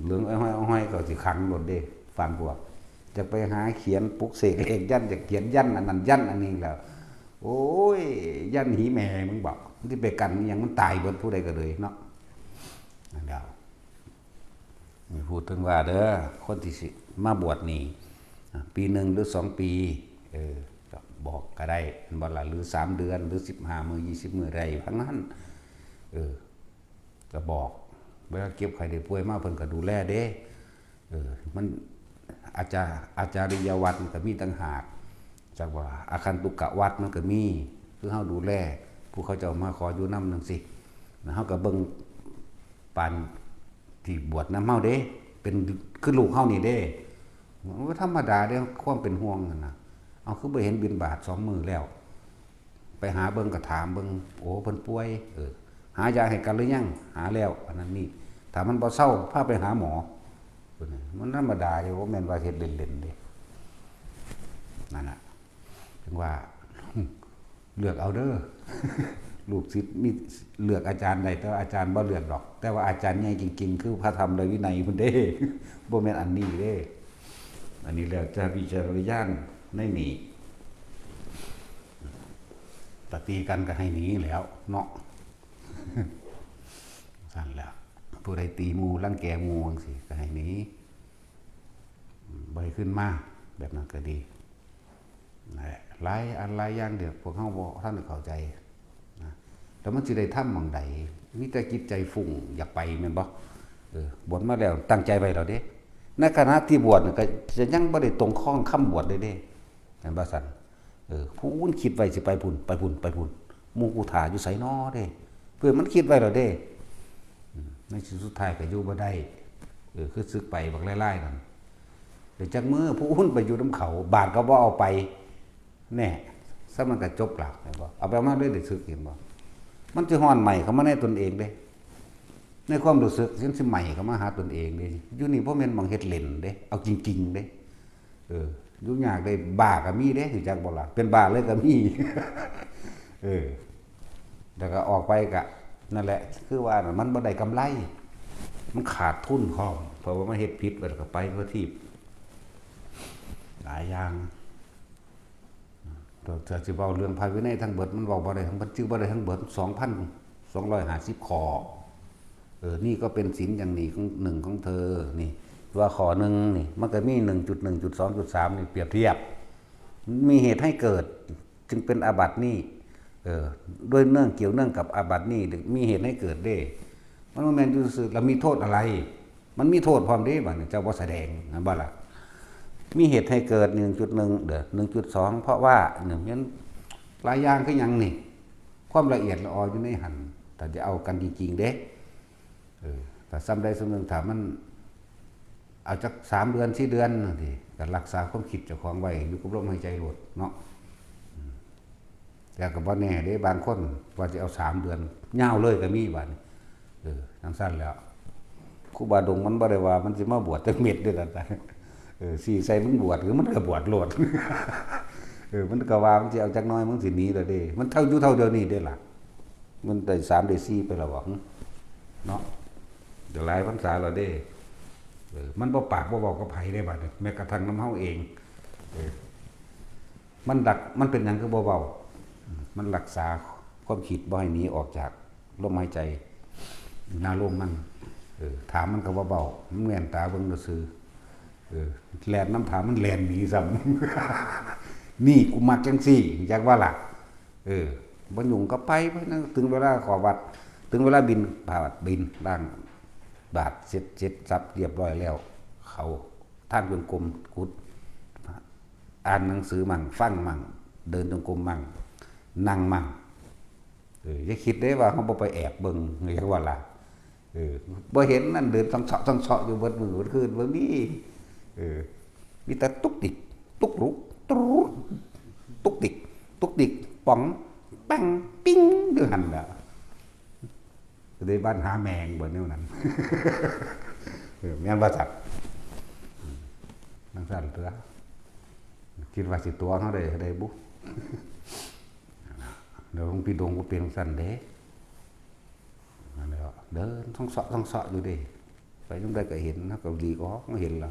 เรื่องอ้อยก็สิขังโดดเด้ฟังพวกจะไปหาเขียนปลุกเสกเลขยันจะเขียนยันอันนั้นยันอันนี้แล้วโอ้ยยันหีแม่มึงบอกที่ไปกันยังมันตายเบิดผู้ใดก็เลยเนาะนั่นแล้วมีพูดถึงว่าเด้อคนที่สิมาบวชนี่ปี1หรือ2 ปีก็บอกก็ได้บ่ล่ะหรือ3 เดือนหรือ15 มื้อ20 มื้อใดทั้งนั้นก็บอกเวลาเก็บไข้ได้ป่วยมาเพิ่นก็ดูแลเด้มันอาจาริยวัดมันก็มีต่างหากจากว่าอาคันตุกะวัดมันก็มีคือเฮาดูแลผู้เขาเจ้ามาขออยู่นำจังซี่เฮาก็เบิ่งปานที่บวชนำเฮาเด้เป็นคือลูกเฮานี่เด้มันธรรมดาเด้ความเป็นห่วงนั่นน่ะเอาคือบ่เห็นบิณฑบาต2 มื้อแล้วไปหาเบิ่งก็ถามเบิ่งโอ้เพิ่นป่วยหายาให้กันหรือยังหาแล้วอันนั้นนี่ถ้ามันบ่เศร้าพาไปหาหมอมันธรรมดาอยู่ว่าแม่นว่าเฮ็ดเล่นๆเด้นั่นน่ะถึงว่าเลือกเอาเด้อลูกศิษย์มีเลือกอาจารย์ได้แต่อาจารย์บ่เลือกดอกแต่ว่าอาจารย์ใหญ่จริงๆคือพระธรรมและวินัยพุ่นเด้บ่แม่นอันนี้เด้อันนี้แล้วจะวิจารณญาณในนี้ตตีกันก็ให้หนีแล้วเนาะสั่นแล้วผู้ใดตีหมู่รังแกหมู่จังซี่ก็ให้หนีบ่ให้ขึ้นมาแบบนั้นก็ดีหลายอันหลายอย่างเดี๋ยวพวกเฮาบ่ทันได้เข้าใจนะแต่มันสิได้ทำหม่องใดมีแต่จิตใจฟุ้งอยากไปแม่นบ่บวชมาแล้วตั้งใจไว้แล้วเด้ในขณะที่บวชก็จะยังบ่ได้ตรงข้องคำบวชเด้แม่นบ่ซั่นผู้อื่นคิดไว้สิไปพุ่นหมู่กูถ่าอยู่ไสน้อเด้เพื่อมันคิดไว้แล้วเด้ในสุดท้ายก็อยู่บ่ได้คือสึกไปบักไล่ๆนั่นเดี๋ยวจักมื้อผู้อื่นไปอยู่นำเขาบาทก็บ่เอาไปแน่ซะมันก็จบหลักแม่นบ่เอาไปมาเลยได้สึกเห็นบ่มันสิฮ้อนใหม่เข้ามาในตนเองเด้ในความรู้สึกสิใหม่เข้ามาหาตนเองเด้อยู่นี่บ่แม่นหม่องเฮ็ดเล่นเด้เอาจริงๆเด้อยู่ยากได้บ้าก็มีเด้รู้จักบ่ล่ะเป็นบ้าเลยก็มีแล้วก็ออกไปก็นั่นแหละคือว่ามันบ่ได้กำไรมันขาดทุนพร้อมเพราะว่ามันเฮ็ดผิดแล้วก็ไปเพื่อที่หลายอย่างตัวสิเว้าเรื่องภายวินัยทั้งเบิดมันเว้าบ่ได้ทั้งเบิดชื่อบ่ได้ทั้งเบิด 2,250 ข้อนี่ก็เป็นศีลอย่างนี้ของหนึ่งของเธอนี่ว่าข้อนึงนี่มันก็มี 1.1.2.3 นี่เปรียบเทียบมีเหตุให้เกิดจึงเป็นอาบัตินี่ด้วยเนื่องเกี่ยวเนื่องกับอาบัตินี่มีเหตุให้เกิดเด้มันบ่แม่นอยู่ซื่อแล้วมีโทษอะไรมันมีโทษพร้อมเด้บัดนี้เจ้าบ่แสดงนั่นบ่ล่ะมีเหตุให้เกิด 1.1 1.2 เพราะว่า1นั้นหลายอย่างคือหยังนี่ความละเอียดละอออยู่ในหันแต่จะเอากันจริงๆเด้แต่ซ้ำใดซ้ำหนึ่งถ้ามัน เอาจัก3 เดือน4 เดือนทีก็รักษาความคิดเจ้าของไว้อยู่กับลมหายใจโลดเนาะแต่ก็บ่แน่เด้บางคนว่าสิเอา3 เดือนยาวเลยก็มีบัดนี้จังซั่นแล้วครูบาดงมันบ่ได้ว่ามันสิมาบวชจักเม็ดเด้อล่ะสิใส่มึงบวชหรือมันก็บวชโลดมันก็ว่ามันสิเอาจักน้อยมึงสิหนีแล้วเด้มันเท่าอยู่เท่าเดียวนี้เด้ล่ะมันได้3ได้4ไปแล้วบ่เนาะเดี๋ยวหลายพรรษาแล้วเด้มันบ่ปากบ่เว้ากับไผได้บัดนี้แม้กระทั่งนำเฮาเองมันเป็นหยังคือบ่เว้ามันรักษาความคิดบ่ให้หนีออกจากลมหายใจหน้าลมมันถามมันก็บ่เว้ามันแม่นตาเบิ่งซื่อแล่นน้ำถามมันแล่นหนีซ้ำนี่กูมักจังซี่จักว่าล่ะบ่ยุ่งก็ไปนะถึงเวลาขอวัดถึงเวลาบินบาทบินล้างบาทเสร็จสับเรียบร้อยแล้วเขาท่านจงกรมกุดอ่านหนังสือมั่งฟังมั่งเดินจงกรมมั่งนั่งมั่งอย่าคิดได้ว่าเขาบ่ไปแอบเบิ่งเรียกว่าล่ะบ่เห็นนั่นเดินต้องเฉาะอยู่เบิดมื้อเบิดคืนบ่มีแต่ตุกติกตุกลุกตุกติกป๋องปังปิ้งอยู่หั่นล่ะได้บ้านหาแมงบ่แนวนั้นแม่นบ่จักนังซั่นเถอะคิดว่าสิตัวเฮาได้บุเดี๋ยวหลวงพี่ดงบ่เป็นซั่นเด้นั่นแหละเดินท่องเสาะอยู่เด้ไปจังได๋ก็เห็นเฮาก็ดีก็ก็เห็นล่ะ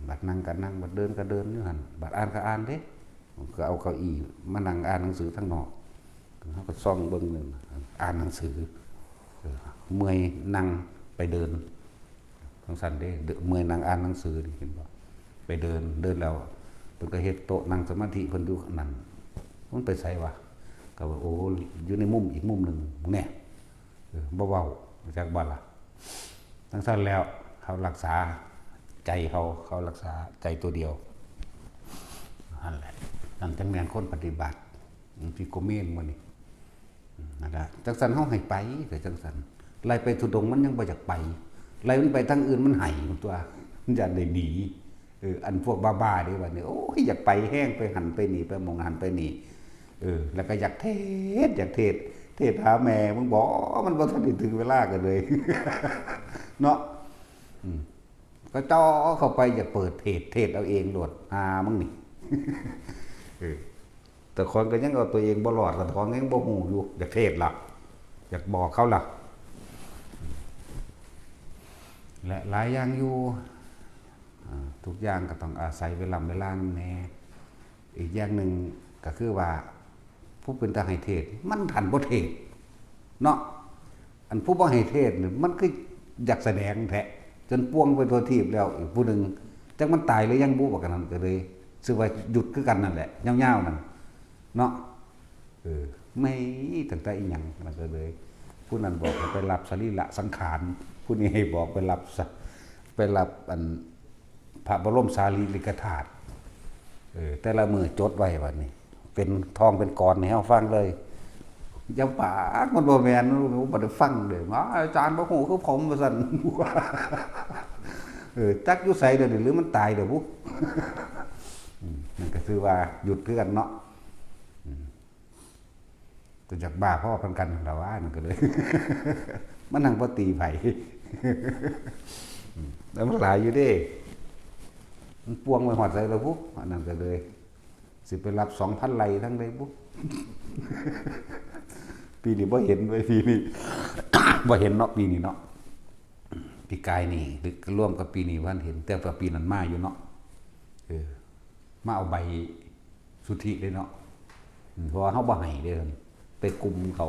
บัดนั่งก็นั่งบัดเดินก็เดินอยู่หั่นบัดอ่านก็อ่านเด้ก็เอาเก้าอี้มานั่งอ่านหนังสือข้างนอกเฮาก็ส่องเบิ่งนึงอ่านหนังสือเมื่อยนั่งไปเดินทั้งสั่นเด้เมื่อยนั่งอ่านหนังสือนี่เห็นบ่ไปเดินแล้วเพิ่นก็เฮ็ดโต๊ะนั่งสมาธิเพิ่นอยู่นั่นมันไปไสวะก็ว่าโอ้อยู่ในมุมอีกมุมนึงแน่บ่เว้าจักบ่ล่ะทั้งสั่นแล้วเขารักษาใจเขารักษาใจตัวเดียวนั่นแหละนั่นจังแม่นคนปฏิบัติที่โกเมนมื้อนี้นั่นล่ะจังซั่นเฮาให้ไปแต่จังซั่นไล่ไปทุดงมันยังบ่อยากไปไล่มันไปทางอื่นมันให้ตัวมันจะได้ดีอันพวกบ้าๆนี่ว่านี่โอ้ยอยากไปแห้งไปหันไปนี่ไปมองหันไปนี่แล้วก็อยากเทศหาแม่มึงบอกมันบ่ทันได้ถึงเวลากันเลยเนาะก็จ่อเข้าไปอยากเปิดเทศเอาเองโลดหามึงนี่แต่คนก็ยังเอาตัวเองบ่รอดกับท้องยังบ่ฮู้อยู่อยากเทศล่ะอยากบอกเขาล่ะและหลายอย่างอยู่ทุกอย่างก็ต้องอาศัยเวลาแน่อีกอย่างหนึ่งก็คือว่าผู้เป็นตาให้เทศมันทันบ่เทศเนาะอันผู้บ่ให้เทศนี่มันคืออยากแสดงแท้จนป่วงไปทั่วทีบแล้วอีกผู้นึงจักมันตายหรือยังบ่ว่ากันนั่นก็เลยสึกว่าหยุดคือกันนั่นแหละยาวๆนั่นเนาะไม่ตั้งแต่อีหยังมันก็เลยผู้นั้นบอกไปรับสรีระสังขารผู้นี้ให้บอกไปรับอันพระบรมสารีริกธาตุแต่ละมือจดไว้บัดนี้เป็นทองเป็นกรให้เฮาฟังเลยอย่าปากมันบ่แม่นบ่ได้ฟังเด้ออาจารย์บ่ฮู้คือผมว่าซั่นจักอยู่ไสเด้อหรือมันตายเด้อบุนั่นก็คือว่าหยุดคือกันเนาะตัวจากบ้าพ่อพันกันเราว่านั่นก็เลยมันนั่งบ่ตีไผแล้วมันหลายอยู่เด้มันปวงไปหอดใส่แล้วปุ๊บนั่นก็เลยสิไปรับ 2,000 ไร่ทั้งเลยปุ๊บปีนี้บ่เห็นไว้ปีนี้ บ่เห็นเนาะปีนี้เนาะปีกายนี่หรือร่วมกับปีนี้วันเห็นแต่ว่าปีนั้นมาอยู่เนาะมาเอาใบสุทธิเลยเนาะเพราะว่าเฮาบ่ให้เด้อไปกุมเขา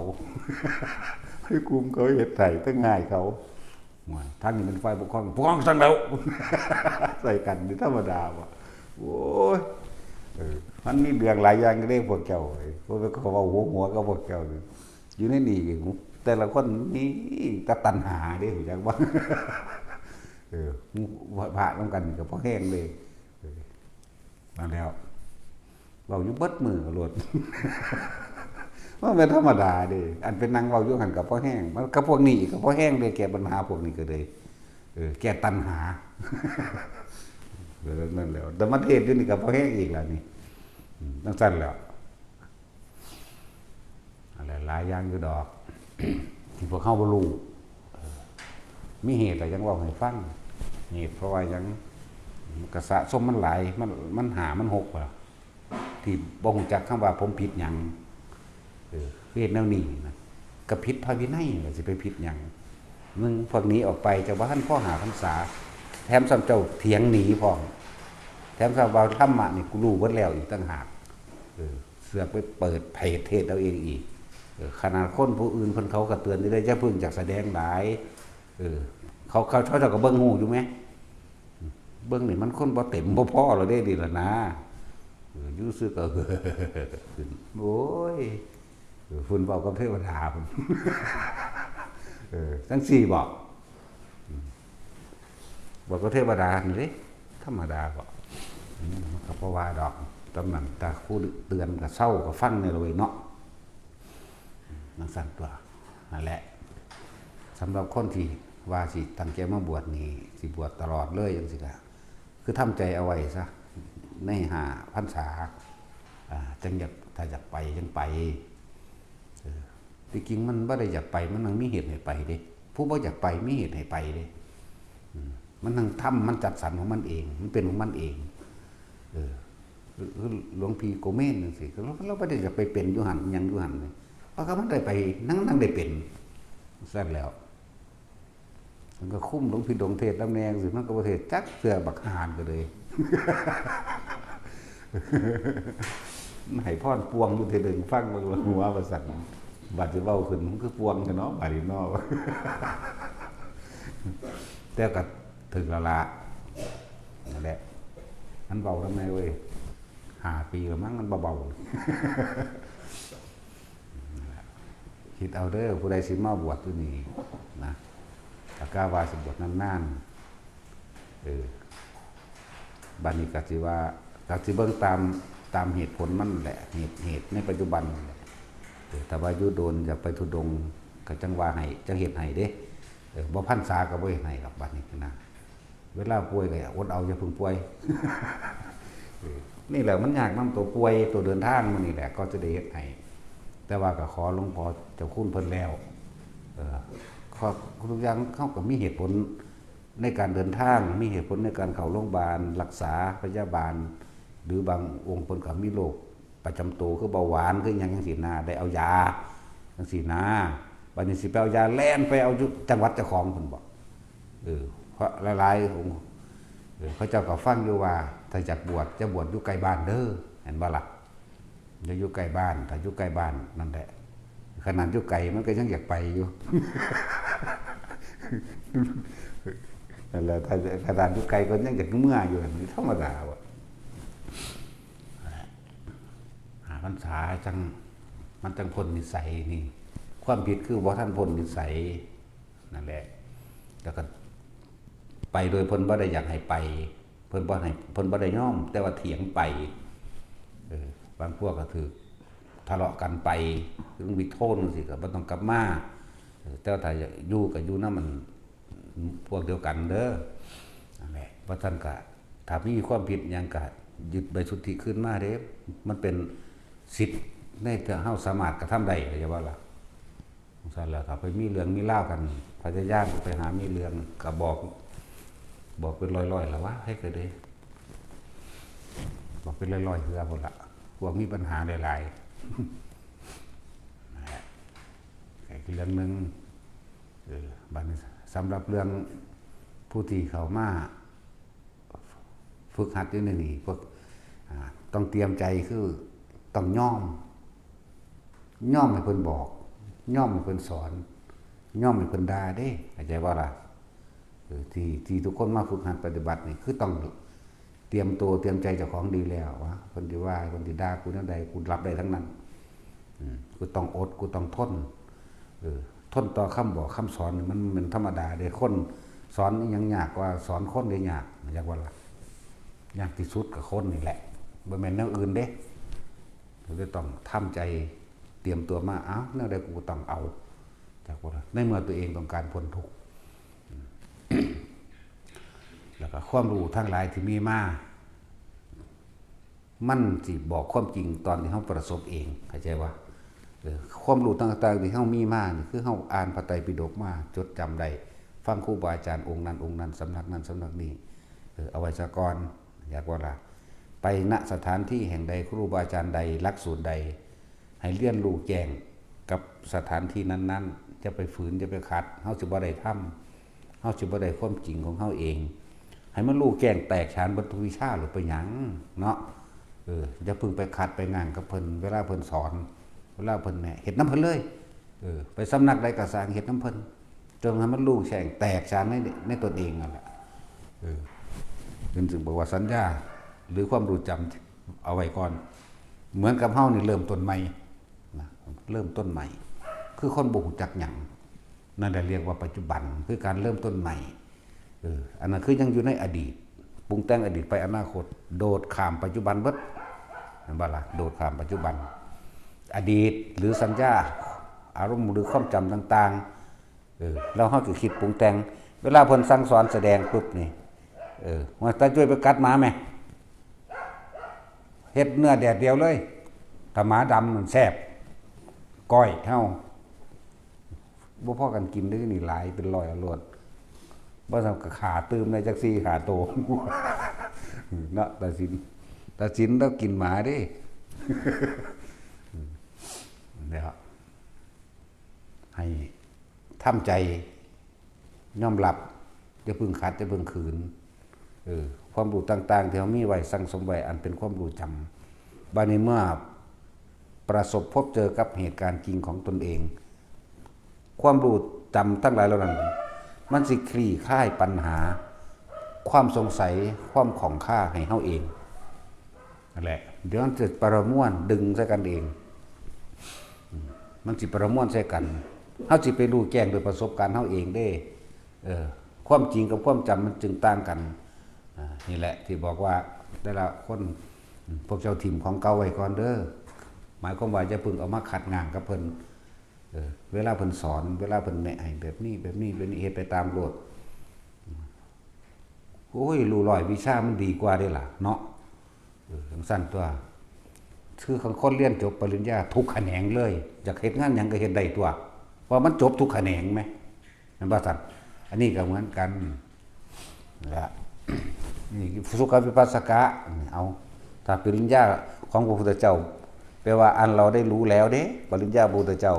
ให้กุมเขาเฮ็ดไถตั้งง่ายเขาทางนี้เป็นไฟปกครองสั่งแล้วใส่กันนี่ธรรมดาว่ะโอ้ยมันมีเรื่องหลายอย่างก็ได้พวกเจ้าพวกเขาว่าหัวก็พวกเจ้าอยู่ในนี่แต่ละคนนี่ตะตันหาเด้รู้จักบ่พระนำกันก็พอแห้งเลยมาแล้วเราอยู่เบิดมือโลดว่าเป็นธรรมดาเด้อันเป็นนางเว้าอยู่หั่นก็พอแห้งมันก็พวกนี้ก็พอแห้งเลยแก้ปัญหาพวกนี้ก็เลย แก้ตัณหานั่นแหละแต่มาเทศอยู่นี่ก็พอแห้งอีกแล้วนี่ตั้งสั้นแล้วอะไรหลายอย่างอยู่ดอกที่พวกเข้าบรูมีเหตุอะไรยังว่าให้ฟังเหตุเพราะว่ายังกระสะสมมันหลายมันหามันหกว่ะที่บ่งจักคำว่าผมผิดหยังเฮ็ดแนวนี้นะก็ผิดพระวินัยว่าสิไปผิดหยังมึงพวกนี้ออกไปจะว่าท่านพ่อหาพรรษาแถมซ้ำเจ้าเถียงหนีพร้อมแถมซ้ำว่าธรรมะนี่กูรู้เบิดแล้วอีกต่างหากเสือกไปเปิดเพจเทศเอาเองอีกขนาดคนผู้อื่นเพิ่นเขาก็เตือนได้จะพึ่งจากแสดงหลายเขาเจ้าก็เบิ่งหูอยู่ไหมเบิ่งนี่มันคนบ่เต็มบ่พอเราได้ดีแล้วนะอยู่ซื่อก็ขึ้นโอ้ยฝุ่นเบากับเทวดาพุ่นทั้ง4บอกกับเทวดานี่เด้ธรรมดาบ่ก็บ่ว่าดอกตำนั้นตาคู่เตือนก็เศร้าก็ฟังนี่เลยเนาะนั่นสั่นตัวนั่นแหละสำหรับคนที่ว่าสิตั้งใจมาบวชนี่สิบวชตลอดเลยจังซี่ล่ะคือทำใจเอาไว้ซะใน5 พรรษาจังอยากถ้าอยากไปจังไปที่จริงมันบ่ได้อยากไปมันยังมีเหตุให้ไปเด้ผู้บ่อยากไปมีเหตุให้ไปเด้มันทั้งทำมันจัดสรรของมันเองมันเป็นของมันเองหลวงพี่โกเมนจังซี่เราบ่ได้อยากไปเป็นอยู่หั่นหยังอยู่หั่นเลยเพราะมันได้ไปนั่งได้เป็นซั่นแล้วมันก็คุ้มหลวงพี่ดงเทศน์ตำแหน่งสิมันก็บ่เทศจักเสือบักหานก็เลยให้พรปวงอยู่เทื่อนึงฟังเบิ่งหัวว่าซั่นบัดสิเว้าขึ้นมันคือปวงกันเนาะบาดนี้เนาะแต่ก็ถึงแล้วล่ะนั่นแหละมันเบาทำไมเว้ย5 ปีแล้วมั้งมันเบาๆคิดเอาเด้อผู้ใดสิมาบวชอยู่นี่นะถ้ากล้าว่าสิบวชนานๆบัดนี้ก็สิว่าก็สิเบิ่งตามเหตุผลมันแหละเหตุในปัจจุบันแหละแต่ว่าอยู่โดนจะไปทุดงก็จังว่าให้จังเฮ็ดให้เด้บ่พรรษาก็บ่เฮ็ดให้หรอกบัดนี้นะเวลาป่วยก็อดเอาอย่าเพิ่งป่วยนี่แหละมันยากนำตัวป่วยตัวเดินทางมันนี่แหละก็จะได้เฮ็ดให้แต่ว่าก็ขอหลวงพ่อเจ้าคุณเพิ่นแล้วขอทุกอย่างเขาก็มีเหตุผลในการเดินทางมีเหตุผลในการเข้าโรงพยาบาลรักษาพยาบาลหรือบางองค์เพิ่นก็มีโรคประจำตัวคือเบาหวานคือหยังจังซี่นะได้เอายาจังซี่นะบัดนี้สิไปเอายาแล่นไปเอาอยู่จังหวัดเจ้าของเพิ่นบอกเพราะหลายๆองค์เขาเจ้าก็ฟังอยู่ว่าถ้าอยากบวชจะบวชอยู่ใกล้บ้านเด้อเห็นบ่ล่ะจะอยู่ใกล้บ้านถ้าอยู่ใกล้บ้านนั่นแหละขนาดอยู่ไกลมันก็ยังอยากไปอยู่นั่นแหละถ้าขนาดอยู่ไกลก็ยังอยากเมื่ออยู่นี่ธรรมดาว่ะพรรษาจังมันจังพ้นนิสัยนี่ความผิดคือบ่ทันพ้นนิสัยนั่นแหละแล้วก็ไปโดยเพิ่นบ่ได้อยากให้ไปเพิ่นบ่ได้ยอมแต่ว่าเถียงไปบางพวกก็ถือทะเลาะกันไปถึงวิโทนสิก็บ่ต้องกลับมาแต่ถ้าอยู่ก็อยู่นำมันพวกเดียวกันเด้อนั่นแหละเพราะท่านก็ถ้ามีความผิดหยังก็ยึดใบสุทธิขึ้นมาเด้มันเป็นสิทธิ์ในที่เฮาสามารถกระทำได้ใช่บ่ล่ะซั่นแล้วถ้าไปมีเรื่องมีราวกันพยายามไปหามีเรื่องก็บอกเป็นร้อยๆแล้ววะให้เกิดได้บอกเป็นร้อยๆเฮือพุ่นล่ะพวกมีปัญหาหลายๆนั่นแหละอีกเรื่องนึงบัดนี้สำหรับเรื่องผู้ที่เข้ามาฝึกหัดอยู่ในนี่พวกต้องเตรียมใจคือต้องย่อมให้เพิ่นบอกย่อมให้เพิ่นสอนย่อมให้เพิ่นด่าเด้เข้าใจบ่ล่ะที่ทุกคนมาฝึกหัดปฏิบัตินี่คือต้องเตรียมตัวเตรียมใจเจ้าของดีแล้ววะคนที่ว่าคนที่ด่ากูนั่นใดกูรับได้ทั้งนั้นกูต้องอดกูต้องทนทนต่อคำบอกคำสอนมันธรรมดาเด้คนสอนยังยากกว่าสอนคนได้ยากอยากว่าล่ะยากที่สุดกับคนนี่แหละบ่แม่นแนวอื่นเด้เราจะต้องทำใจเตรียมตัวมาแนวใดกูต้องเอาจากว่าในเมื่อตัวเองต้องการพ้นทุกข์ แล้วก็ความรู้ทั้งหลายที่มีมามันสิบอกความจริงตอนที่เฮาประสบเองเข้าใจว่าความรู้ต่างๆที่เฮามีมานี่คือเฮาอ่านพระไตรปิฎกมาจดจำได้ฟังครูบาอาจารย์องค์นั้นองค์นั้นสำนักนั้นสำนักนี้เอาไว้ซะก่อนอยากว่าล่ะไปณสถานที่แห่งใดครูบาอาจารย์ใดหลักสูตรใดให้เรียนรู้แจ้งกับสถานที่นั้นๆจะไปฝืนจะไปขัดเฮาสิบ่ได้ทำเฮาสิบ่ได้ความจริงของเฮาเองให้มันรู้แจ้งแตกฉานบรรทุวิชาหรือไปหยังเนาะอย่าเพิ่งไปขัดไปงานกับเพิ่นเวลาเพิ่นสอนเวลาเพิ่นเนี่ยเฮ็ดน้ำเพิ่นเลยไปสำนักใดก็สร้างเฮ็ดน้ำเพิ่นจนให้มันรู้แจ้งแตกฉานในตนเองนั่นแหละเป็นจึงบอกว่าสัญญาหรือความรู้จำเอาไว้ก่อนเหมือนกับเฮานี่เริ่มต้นใหม่นะเริ่มต้นใหม่คือคนบ่รู้จักหยังนั่นแหละเรียกว่าปัจจุบันคือการเริ่มต้นใหม่อันนั้นคือยังอยู่ในอดีตปรุงแต่งอดีตไปอนาคตโดดข้ามปัจจุบันเบิดเห็นบ่ล่ะโดดข้ามปัจจุบันอดีตหรือสัญญาอารมณ์หรือความจำต่างๆเราเฮาก็คิดปรุงแต่งเวลาเพิ่นสั่งสอนแสดงปุ๊บนี่ว่าตาช่วยไปกัดหมาแม่เฮ็ดเนื้อแดดเดียวเลยถ้าหมาดำมันแซ่บก้อยเฮาบ่พอกันกินเด้อนี่หลายเป็นร้อยอรวดบ่ซั่นก็ขาตืมในจักซี่ขาโตเนาะตาสินแล้วกินหมาเด้เดี๋ยวให้ทำใจยอมรับอย่าพึ่งขัดอย่าพึ่งขืนความรู้ต่างๆที่เรามีไว้สั่งสมไว้อันเป็นความรู้จำบัดนี้เมื่อประสบพบเจอกับเหตุการณ์จริงของตนเองความรู้จำทั้งหลายเหล่านั้นมันสิคลี่คลายปัญหาความสงสัยความของข้าให้เฮาเองนั่นแหละเดี๋ยวมันจะประมวลดึงใส่กันเองมันสิประมวลใส่กันเฮาสิไปรู้แจ้งโดยประสบการณ์เฮาเองเด้ความจริงกับความจำมันจึงต่างกันนี่แหละที่บอกว่าได้ละคนพวกเจ้าถิ่มของเก่าไว้ก่อนเด้อหมายความว่าจะพึ่งเอามาขัดงานกับเพิ่นเวลาเพิ่นสอนเวลาเพิ่นแนะให้แบบนี้เฮ็ดไปตามโลดโอ้ยรู้ร้อยวิชามันดีกว่าได้ล่ะเนาะจังซั่นตัวคือคนเรียนจบปริญญาทุกแขนงเลยอยากเฮ็ดงานหยังก็เฮ็ดได้ตัวว่ามันจบทุกแขนงมั้ยนั่นบ่ซั่นอันนี้ก็เหมือนกันนะนี่สุขวิปัสสกะเอาถ้าปริญญาของพระพุทธเจ้าแปลว่าอันเราได้รู้แล้วเด้ปริญญาพระพุทธเจ้า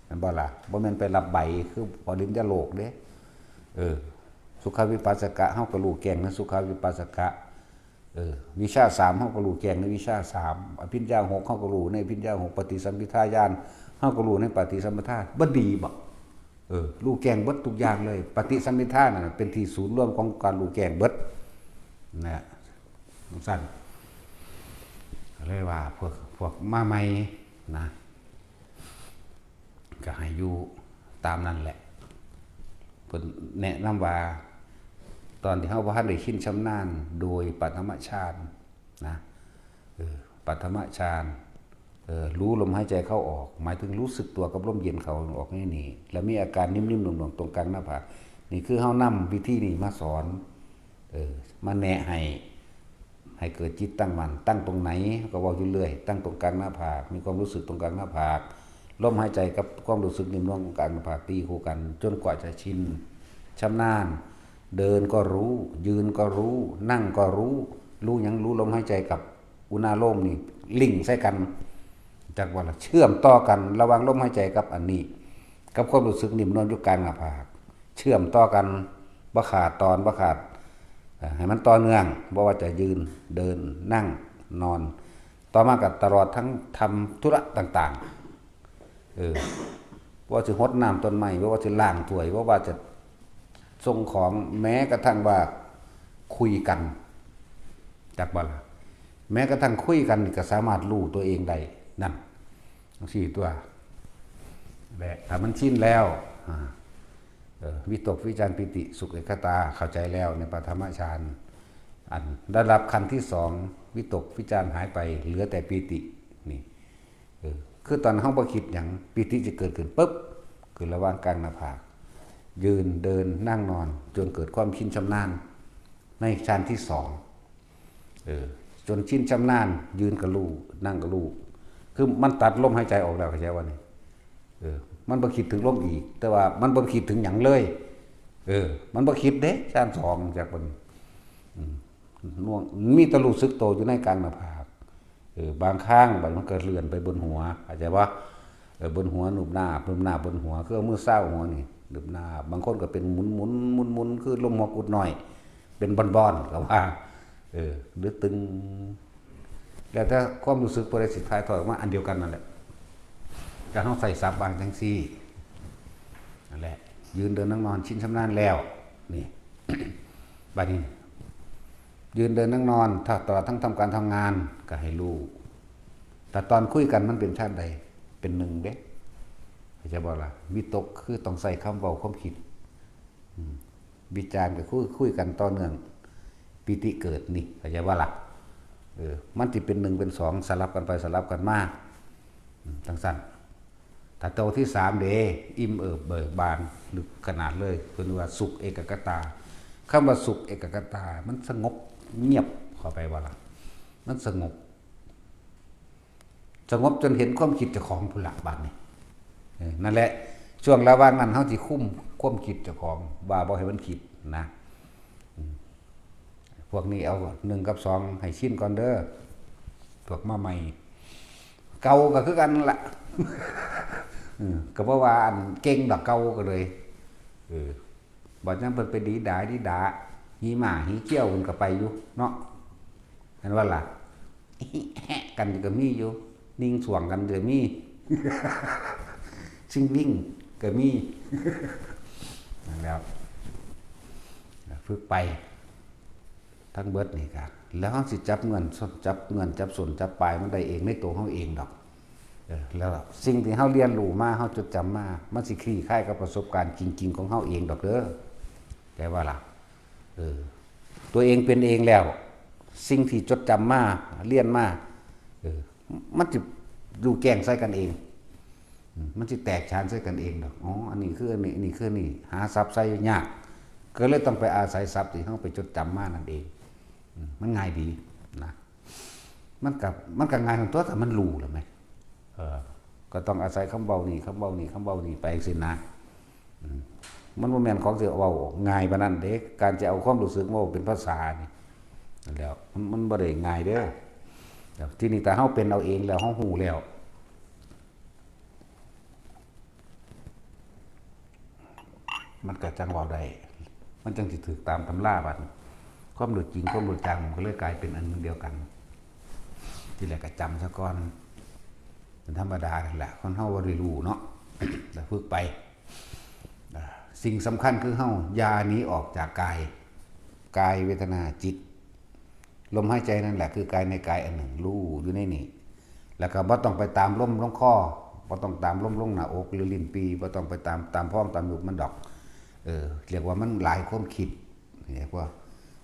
แม่นบ่ล่ะบ่แม่นไปรับใบคือปริญญาโลกเด้สุขวิปัสสกะเฮาก็รู้แก่งในสุขวิปัสสกะวิชา3เฮาก็รู้แก่งในวิชา3อภิญญา6เฮาก็รู้ในอภิญญา6ปฏิสัมภิทาญาณเฮาก็รู้ในปฏิสัมภิทาบ่ดีบ่รู้แก่งเบิดทุกอย่างเลยปฏิสัมภิทานั่นเป็นที่ศูนย์รวมของการรู้แก่งเบิดนะสั้นเลยว่าพวกมาใหม่นะก็ให้อยู่ตามนั้นแหละเพิ่นแนะนำว่าตอนที่เฮาบ่ทันได้ชินชำนาญโดยปฐมฌานนะปฐมฌานรู้ลมหายใจเข้าออกหมายถึงรู้สึกตัวกับลมเย็นเข้าออกนี่แล้วมีอาการนิ่มๆหน่วงๆตรงกลางหน้าผากนี่คือเฮานำวิธีนี้มาสอนมาแนะให้เกิดจิตตั้งมั่นตั้งตรงไหนก็เว้าอยู่เรื่อยตั้งตรงกลางหน้าผากมีความรู้สึกตรงกลางหน้าผากลมหายใจกับความรู้สึกนิ่มๆตรงกลางหน้าผากตีคู่กันจนกว่าจะชินชำนาญเดินก็รู้ยืนก็รู้นั่งก็รู้หยังรู้ลมหายใจกับอุณาโลมนี่ลิงก์ใส่กันจากว่าเชื่อมต่อกันระหว่างลมหายใจกับอันนี้กับความรู้สึกนิ่มนวลอยู่กลางหน้าผากเชื่อมต่อกันบ่ขาดตอนบ่ขาดให้มันต่อเนื่องบ่ว่าจะยืนเดินนั่งนอนต่อมาก็ตลอดทั้งทำธุระต่างๆว่าจะรดน้ำต้นไม้ว่าจะล้างถ้วยว่าจะส่งของแม้กระทั่งว่าคุยกันจากบ่ล่ะแม้กระทั่งคุยกันก็สามารถรู้ตัวเองได้นั่น4ตัวแหละถ้ามันชินแล้ววิตกวิจารปิติสุขเอกตาเข้าใจแล้วในปฐมฌานอันได้รับขั้นที่2วิตกวิจารหายไปเหลือแต่ปิตินี่คือตอนเฮาบ่คิดหยังปิติจะเกิดขึ้นปึ๊บคือระหว่างกลางหน้าผากยืนเดินนั่งนอนจนเกิดความชินชำนาญ ในฌานที่สองจนชินชำนาญยืนกับลูกนั่งกับลูกคือมันตัดลมหายใจออกแล้วเข้าใจว่านี่มันบ่คิดถึงลมอีกแต่ว่ามันบ่คิดถึงหยังเลยมันบ่คิดเด้ฌานสองจากมันน่วงมีแตรู้สึกโตอยู่ในกลางหน้าผากบางข้างมันเกิดเลื่อนไปบนหัวเข้าใจว่าบนหัวหนุบหน้าบนหัวคือเอามือเศร้าหัวนี่หนุบหน้าบางคนก็เป็นหมุนคือลมหัวกุดหน่อยเป็นบอนๆก็ว่าหรือตึงแล้วถ้าความรู้สึกบ่ได้สิทายทอดออกมาอันเดียวกันนั่นแหละการเฮาใส่ซับบางจังซี่นั่นแหละยืนเดินนั่งนอนชินชำนาญแล้วนี่ บัดนี้ยืนเดินนั่งนอนถ้าตลอดทั้งทำการทำงานก็ให้รู้แต่ตอนคุยกันมันเป็นชาติใดเป็นหนึ่งเด้จะบอกล่ะวิตกคือต้องใส่คำเว้าความคิดวิจารณ์ก็คุยกันต่อเนื่องปิติเกิดนี่เข้าใจว่าล่ะมันสิเป็นหนึ่งเป็นสองสลับกันไปสลับกันมาทั้งสั้นถ้าโตที่สามเดอิ่มเอิบเบิกบานลึกขนาดเลยเพิ่นว่าสุขเอกกตาคำว่าสุขเอกกตามันสงบเงียบเข้าไปว่าล่ะมันสงบจนเห็นความคิดเจ้าของผู้หลักบาดนี่นั่นแหละช่วงระหว่างนั้นเฮาสิคุมความคิดเจ้าของว่าบ่ให้มันคิดนะพวกนี้เอา1กับ2ให้ชินก่อนเด้อพวกมาใหม่เก่าก็คือกันล่ะก็บ่ว่าอันเก่งดอกเก่าก็เลยบ่จังเพิ่นไปดีดาหีหมาหีเกี้ยวเพิ่นก็ไปอยู่เนาะเห็นว่าล่ะกันก็มีอยู่นิ่งสวงกันก็มีชิงวิ่งก็มีนั่นแล้วฝึกไปทั้งเบิดนี่ครับแล้วเฮาสิจับเงินจับส่วนจับปลายมันได้เองในตัวเฮาเองดอกแล้วสิ่งที่เฮาเรียนรู้มาเฮาจดจำมามันสิคลี่คลายกับประสบการณ์จริงๆของเฮาเองดอกเด้อแต่ว่าล่ะตัวเองเป็นเองแล้วสิ่งที่จดจำมาเรียนมามันสิดูแกล้งใส่กันเองมันสิแตกฉานใส่กันเองดอกอ๋ออันนี้คืออันนี้อันนี้คือนี่หาทรัพย์ใส่ยากก็เลยต้องไปอาศัยทรัพย์ที่เฮาไปจดจำมานั่นเองมันง่ายดีนะมันก็ง่ายของตัวแต่มันรู้แล้วไหมก็ต้องอาศัยคำเบานี่ไปสินะมันบ่แม่นของสิเว้าง่ายปานนั้นเด้การจะเอาความรู้สึกมาเป็นภาษานี่แล้วมันบ่ได้ง่ายเด้อทีนี้แต่เฮาเป็นเอาเองแล้วเฮาฮู้แล้วมันก็จังเว้าได้มันจังสิถูกตามตำราบัดความรู้จริงความรู้จังมันก็เลยกลายเป็นอันเดียวกันทีแรกก็จำซะก่อนเป็นธรรมดาแหละคนเฮาบ่ได้รู้เนาะ แต่ฝึกไปสิ่งสำคัญคือเฮาอย่าหนีออกจากกายเวทนาจิตลมหายใจนั่นแหละคือกายในกายอันหนึ่งรู้อยู่ในนี่แล้วก็บ่ต้องไปตามลมลงคอบ่ต้องตามลมลงหน้าอกหรือลิ้นปีบ่ต้องไปตามพ้องตามยุบมันดอกเรียกว่ามันหลายความคิดเรียกว่า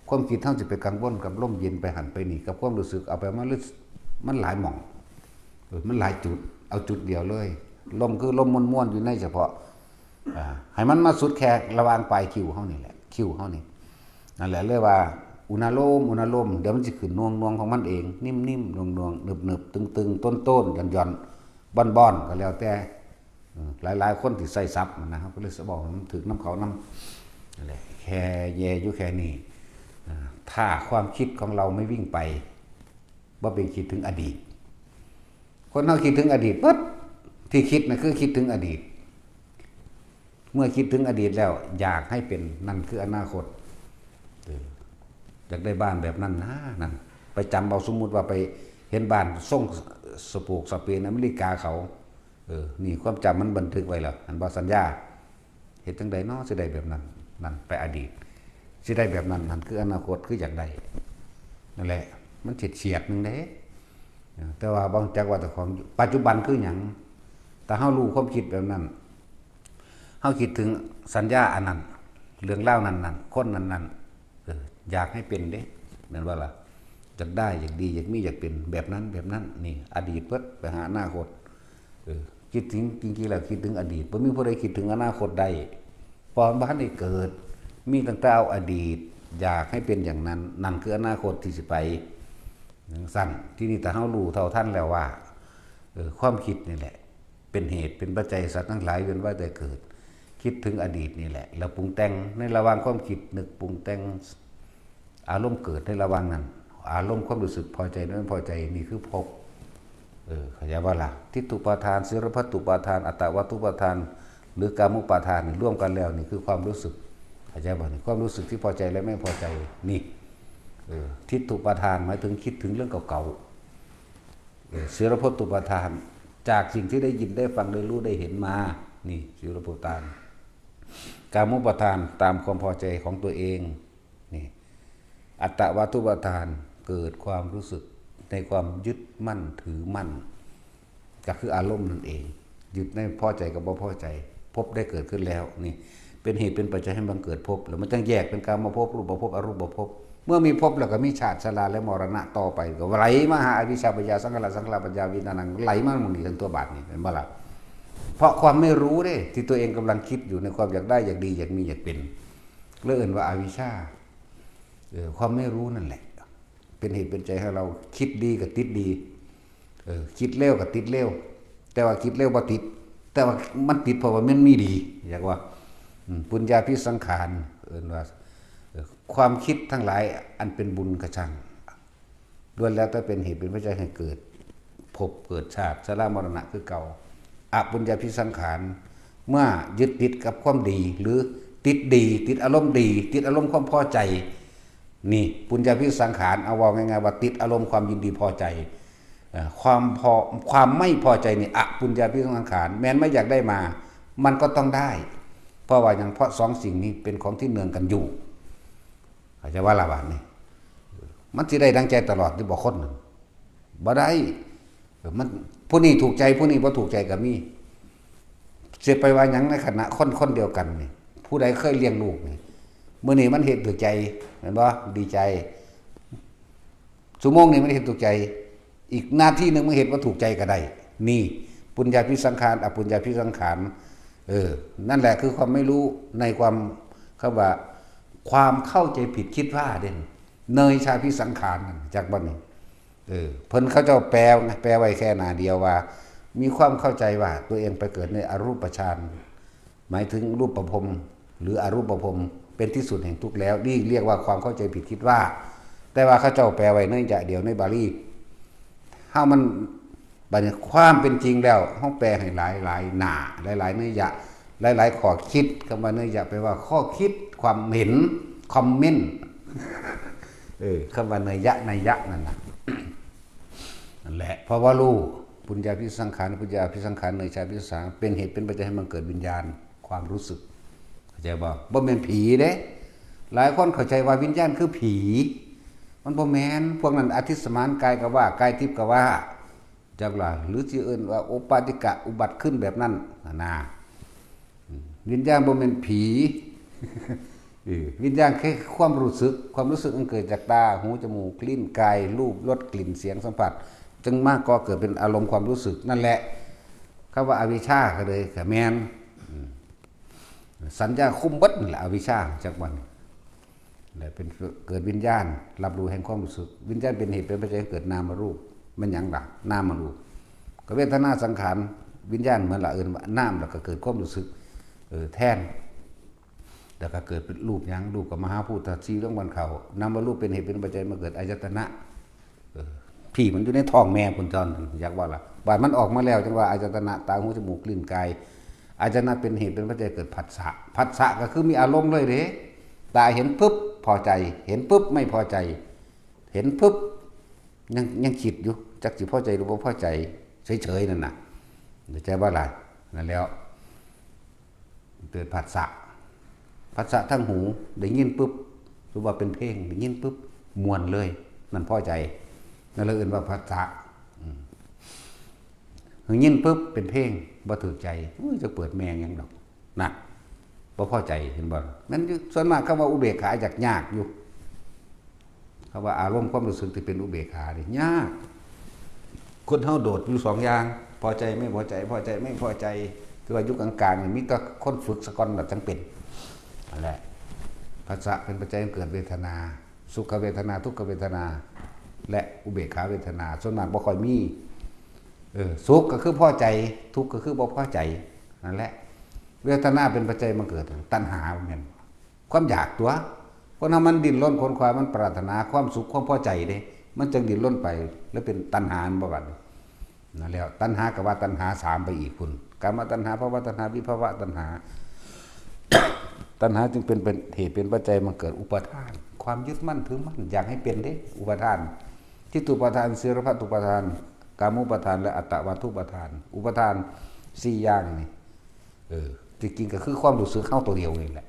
ความคิดเฮาสิไปกังวลกับลมเย็นไปหันไปนี่กับความรู้สึกเอาไปมันหลายหม่องมันหลายจุดเอาจุดเดียวเลยลมคือลมม่วนๆอยู่ในเฉพาะให้มันมาสุดแค่ระหว่างปลายคิ้วเฮานี่แหละคิ้วเฮานี่นั่นแหละเรียกว่าอุณาโลมเดี๋ยวมันสิขึ้นนวงของมันเองนิ่มๆนวงๆหนึบๆตึงๆต้นๆหย่อนๆบ้อนๆก็แล้วแต่หลายๆคนที่ใส่ซับนะครับก็เลยสิบอกมันถึงน้ำเขาน้ำนั่นแหละแค่แย่อยู่แค่นี้ถ้าความคิดของเราไม่วิ่งไปบ่เป็นคิดถึงอดีตคนเฮาคิดถึงอดีตปึ๊บที่คิดน่ะคือคิดถึงอดีตเมื่อคิดถึงอดีตแล้วอยากให้เป็นนั่นคืออนาคตอยากได้บ้านแบบนั้นนะนั่นไปจำเอาสมมุติว่าไปเห็นบ้านส่งสปูกสเปนอเมริกาเขานี่ความจำมันบันทึกไว้แล้วอันบ่สัญญาเฮ็ดจังได๋เนาะสิได้แบบนั้นนั่นไปอดีตสิได้แบบนั้นนั่นคืออนาคตคืออยากได้นั่นแหละมันเฉียดนึงเด้แต่ว่าบางจักว่าแต่ของปัจจุบันคือหยังแต่เฮารู้ความคิดแบบนั้นเฮาคิดถึงสัญญาอันนั้นเรื่องเล่านั้นคนนั้นอยากให้เป็นเด้นั่นว่าล่ะอยากได้อยากดีอยากมีอยากเป็นแบบนั้นนี่อดีตเพิ่นไปหาอนาคตคิดถึงจริงๆแล้วคิดถึงอดีตบ่มีผู้ใดคิดถึงอนาคตได้เพราะบ่ทันได้เกิดมีตั้งแต่เอาอดีต อยากให้เป็นอย่างนั้นนั่นคืออนาคตที่สิไปสั้นที่นี่แต่เฮารู้เท่าท่านแล้วว่าความคิดนี่แหละเป็นเหตุเป็นปัจจัยสัตว์ทั้งหลายเวียนว่ายแต่เกิดคิดถึงอดีตนี่แหละแล้วปรุงแต่งในระหว่างความคิดนึกปรุงแต่งอารมณ์เกิดในระหว่างนั้นอารมณ์ความรู้สึกพอใจไม่พอใจนี่คือภพเข้าใจว่าล่ะทิฏฐุปาทานศิรพัตตุปาทานอัตตวัตถุปาทานหรือกามุปาทานนี่ร่วมกันแล้วนี่คือความรู้สึกเข้าใจบ่นี่ความรู้สึกที่พอใจและไม่พอใจนี่ทิฏฐุปาทานหมายถึงคิดถึงเรื่องเก่าๆศิรพัตตุปาทานจากสิ่งที่ได้ยินได้ฟังได้รู้ได้เห็นมานี่ศิรพัตตุปาทานกามุปาทานตามความพอใจของตัวเองนี่อัตตวัตถุปาทานเกิดความรู้สึกในความยึดมั่นถือมั่นก็คืออารมณ์นั่นเองยึดในพอใจกับบ่พอใจภพได้เกิดขึ้นแล้วนี่เป็นเหตุเป็นปัจจัยให้บังเกิดภพแล้วมันต้องแยกเป็นกามภพรูปภพอรูปภพเมื่อมีภพแล้วก็มีชาติชราและมรณะต่อไปก็ไหลมาหาอวิชชาปัญญาสังขารสังขารปัญญาวิญญาณังไหลมาหมดนี่ทั้งตัวบาทนี่เป็นบ่ล่ะเพราะความไม่รู้เด้ที่ตัวเองกำลังคิดอยู่ในความอยากได้อยากดีอยากมีอยากเป็นเรื่องอื่นว่าอวิชชาความไม่รู้นั่นแหละเป็นเหตุเป็นใจให้เราคิดดีกับติดดีคิดเร็วกับติดเร็วแต่ว่าคิดเร็วบ่ติดแต่ว่ามันติดเพราะว่ามันมีดีอยากว่าปุญญาภิสังขารว่าความคิดทั้งหลายอันเป็นบุญกระชังล้วนแล้วแต่เป็นเหตุเป็นปัจจัยให้เกิดภพเกิดชาติชรามรณะคือเก่าอปุญญาภิสังขารเมื่อยึดติดกับความดีหรือติดดีติดอารมณ์ดีติดอารมณ์ความพอใจนี่ปุญญาภิสังขารเอาว่าง่ายๆว่าติดอารมณ์ความยินดีพอใจความไม่พอใจนี่อปุญญาภิสังขารแม้นไม่อยากได้มามันก็ต้องได้เพราะว่าอย่างเพราะสองสิ่งนี้เป็นของที่เนืองกันอยู่เข้าใจว่าละบาดนี่มันสิได้ดังใจตลอดที่บ่คนนึงบ่ได้มันผู้นี้ถูกใจผู้นี้บ่ถูกใจก็มีเสียไปว่าหยังในขณะคนเดียวกันนี่ผู้ใดเคยเลี้ยงลูกนี่มื้อนี้มันเฮ็ดถูกใจเห็นบ่ดีใจชั่วโมงนี้มันเฮ็ดถูกใจอีกนาทีนึงมันเฮ็ดบ่ถูกใจก็ได้นี่ปุญญาภิสังขารอปุญญาภิสังขารนั่นแหละคือความไม่รู้ในความคำว่าความเข้าใจผิดคิดว่าเด่นเนยชาภิสังขารจากบ้านนี้เพิ่นเขาเจ้าแปลไว้แค่หน้าเดียวว่ามีความเข้าใจว่าตัวเองไปเกิดในอรูปฌานหมายถึงรูปภพหรืออรูปภพเป็นที่สุดแห่งทุกข์แล้วนี่เรียกว่าความเข้าใจผิดคิดว่าแต่ว่าเขาเจ้าแปลไว้เนื่องจากเดียวในบาลีเฮามันบัดนี้ความเป็นจริงแล้วเฮาแปลให้หลายหน้าหลายเนื้อหะหลายข้อคิดคำว่าเนื้อหะแปลว่าข้อคิดความเห็นคอมเมนต์คำว่าเนื้อหะนั่นน่ะนั่นแหละเพราะว่ารู้ปุญญาภิสังขารปุญญาภิสังขารเนยชาภิสังขารเป็นเหตุเป็นปัจจัยให้มันเกิดวิญญาณความรู้สึกเข้าใจบ่แม่นผีเด้หลายคนเข้าใจว่าวิญญาณคือผีมันบ่แม่นพวกนั้นอธิสมานกายก็ว่ากายทิพย์ก็ว่าจักล่ะหรือที่เอิ้นว่าโอปาติกะอุบัติขึ้นแบบนั้นนะวิญญาณบ่แม่นผีวิญญาณแค่ความรู้สึกมันเกิดจากตาหูจมูกลิ้นกายรูปรสกลิ่นเสียงสัมผัสจึงมากก็เกิดเป็นอารมณ์ความรู้สึกนั่นแหละคำว่าอวิชชาก็เลยก็แม่นสัญญาคุ้มเบิดนั่นแหละอวิชชาจากวันและเป็นเกิดวิญญาณรับรู้แห่งความรู้สึกวิญญาณเป็นเหตุเป็นปัจจัยให้เกิดนามรูปมันหยังล่ะนามรูปก็เวทนาสังขารวิญญาณเหมือนละนามแล้วก็เกิดความรู้สึกแทนแล้วก็เกิดเป็นรูปหยังรูปกับมหาภูตสีเรื่องวันเขานามรูปเป็นเหตุเป็นปัจจัยมาเกิดอายตนะผีมันอยู่ในท้องแม่คุณจรอยากว่าล่ะบาดมันออกมาแล้วจังว่าอายตนะตาหูจมูกลิ้นกายอายตนะเป็นเหตุเป็นปัจจัยเกิดผัสสะก็คือมีอารมณ์เลยเด้ตาเห็นปุ๊บพอใจเห็นปุ๊บไม่พอใจเห็นปุ๊บยังคิดอยู่จักสิพอใจหรือบ่พอใจเฉยๆนั่นน่ะใจว่าอะไรนั่นแล้วเกิดผัสสะทั้งหูได้ยินปุ๊บหรือว่าเป็นเพลงได้ยินปุ๊บมวนเลยนั่นพอใจนั่นเลยอื่นว่าผัสสะได้ยินปุ๊บเป็นเพลงบ่ถูกใจจะเปิดแมงยังดอกนะบ่พอใจเห็นบ่นั้นส่วนมากคำว่าอุเบกขายากอยู่คำว่าอารมณ์ความรู้สึกที่เป็นอุเบกขานี่ยากคนเฮาโดดอยู่สองอย่างพอใจไม่พอใจพอใจไม่พอใจคือว่ายุคกลางๆนี่มีแต่คนฝึกสะก่อนแบบจังเป็นนั่นแหละ ผัสสะเป็นปัจจัยให้เกิดเวทนาสุขเวทนาทุกขเวทนาและอุเบกขาเวทนาส่วนมากบ่ค่อยมีสุขก็คือพอใจทุกข์ก็คือบ่พอใจนั่นแหละเวทนาเป็นปัจจัยมาเกิดตัณหาเหมือนกันความอยากตัวเพราะนั้นมันดิ้นรนคนควายมันปรารถนาความสุขความพอใจเด้มันจึงดิ้นรนไปแล้วเป็นตัณหาบ่บัดนั่นแล้วตัณหากับว่าตัณหา3ไปอีกพุ่นกามตัณหาภวตัณหาวิภวตัณหา ตัณหาจึงเป็นเหตุเป็นปัจจัยมาเกิดอุปทานความยึดมั่นถือมั่นอยากให้เป็นเด้อุปทานทิฏฐุปทานศีลพัตตุปทานกามุปทานและอัตตวัตถุปทานอุปทาน4อย่างนี่จริงๆก็คือความรู้สึกเข้าตัวเดียวนี่แหละ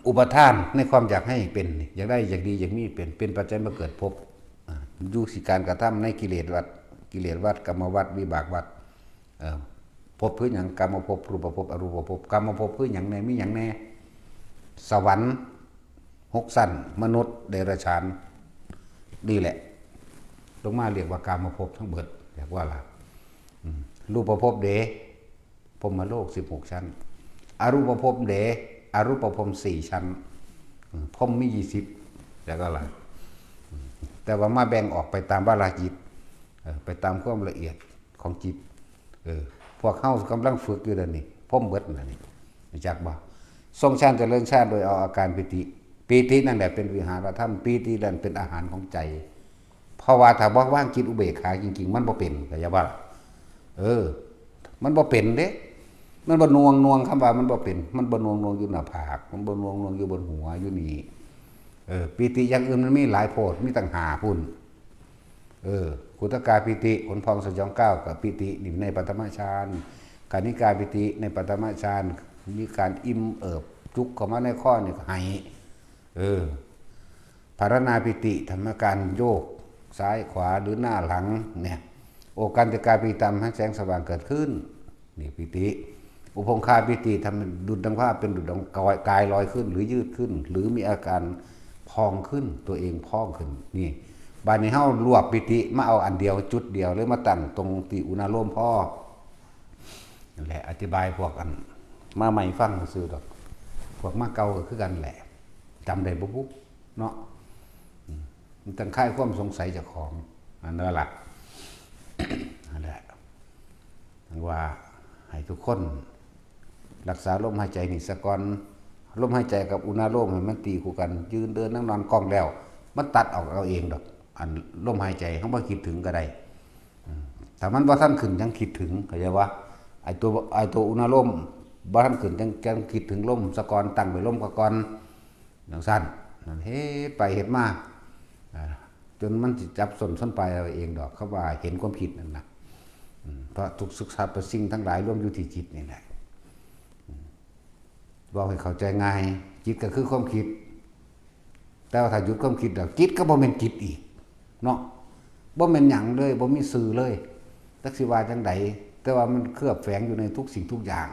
อุปทานในความอยากให้เป็นอยากได้อยากดีอยากมีเป็นปัจจัยมาเกิดภพอยู่สิการกระทำในกิเลสวัฏกรรมวัฏวิบากวัฏภพคือหยังกรรมภพรูปภพอรูปภพกรรมภพคือหยังแน่มีหยังแน่สวรรค์6ชั้นมนุษย์เดรัจฉานนี่แหละลงมาเรียกว่ากรรมภพทั้งหมดเรียกว่าล่ะรูปภพเดพรหมโลก16ชั้นอรูปภพเดอรูปภพ4ชั้นพรหมมี20แล้วก็ล่ะแต่ว่ามาแบ่งออกไปตามวาระจิตไปตามความละเอียดของจิตพวกเข้ากำลังฝึกอยู่เดี๋ยวนี้พรหมเบิดนั่นนี่จักบ่ทรงฌานเจริญฌานโดยเอาอาการปีตินั่นแหละเป็นวิหารธรรมปีตินั่นเป็นอาหารของใจเพราะว่าถ้าบ่ว่างจิตอุเบกขาจริงๆมันบ่เป็นก็อย่าว่ามันบ่เป็นเด้มันบ่นวงคำว่ามันบ่เป็นมันบ่นวงอยู่หน้าผากมันบ่นวงอยู่บนหัวอยู่นี่ปีติอย่างอื่นมันมีหลายโพดมีตั้ง5พุ่นกุตกาปิติผลพองสยองก้าวกับปิตินี่ในปฐมฌานกานิกาปิติในปฐมฌานมีการอิ่มเอิบจุกเข้ามาในข้อนี่ให้ภารณาปิติทำการโยกซ้ายขวาหรือหน้าหลังเนี่ยโอกันติกาปิติทำให้แสงสว่างเกิดขึ้นนี่ปิติอุปงคาปิติทำดุจดังผ้าเป็นดุจดังกายลอยขึ้นหรือยืดขึ้นหรือมีอาการพองขึ้นตัวเองพองขึ้นนี่บานนี้เฮารวบปิติมาเอาอันเดียวจุดเดียวเลยมาตั้งตรงติอุณาโลมพ่อนั่นแหละอธิบายพวกกันมาใหม่ฟังซื่อดอกพวกมาเก่าก็คือกันแหละจำได้บ่ปุ๊บเนาะมันตั้งค่ายความสงสัยเจ้าของอันนั้นล่ะ นั่นแหละว่าให้ทุกคนรักษาลมหายใจนี่ซะก่อนลมหายใจกับอุณาโลมให้มันตีคู่กันยืนเดินนั่งนอนกองแล้วมันตัดออกเอาเองดอกอันลมหายใจเขาบ่คิดถึงก็ได้แต่มันบ่ทันขึ้นยังคิดถึงเข้าใจว่าไอ้ตัวอุณาโลมบ่ทันขึ้นยังคิดถึงลมซะก่อนตั้งไว้ลมก่อนจังซั่นนั่นเฮ็ดไปเฮ็ดมาจนมันสิจับส้นปลายเอาเองดอกเขาว่าเห็นความคิดนั่นน่ะเพราะทุกศึกษาประสิ่งทั้งหลายรวมอยู่ที่จิตนี่แหละบอกให้เข้าใจง่ายจิตก็คือความคิดแต่ว่าถ้าหยุดความคิดแล้วจิตก็บ่แม่นจิตอีกเนาะบ่แม่นหยังเลยบ่มีสื่อเลยจักสิว่าจังไดแต่ว่ามันเคลือบแฝงอยู่ในทุกสิ่งทุกอย่าง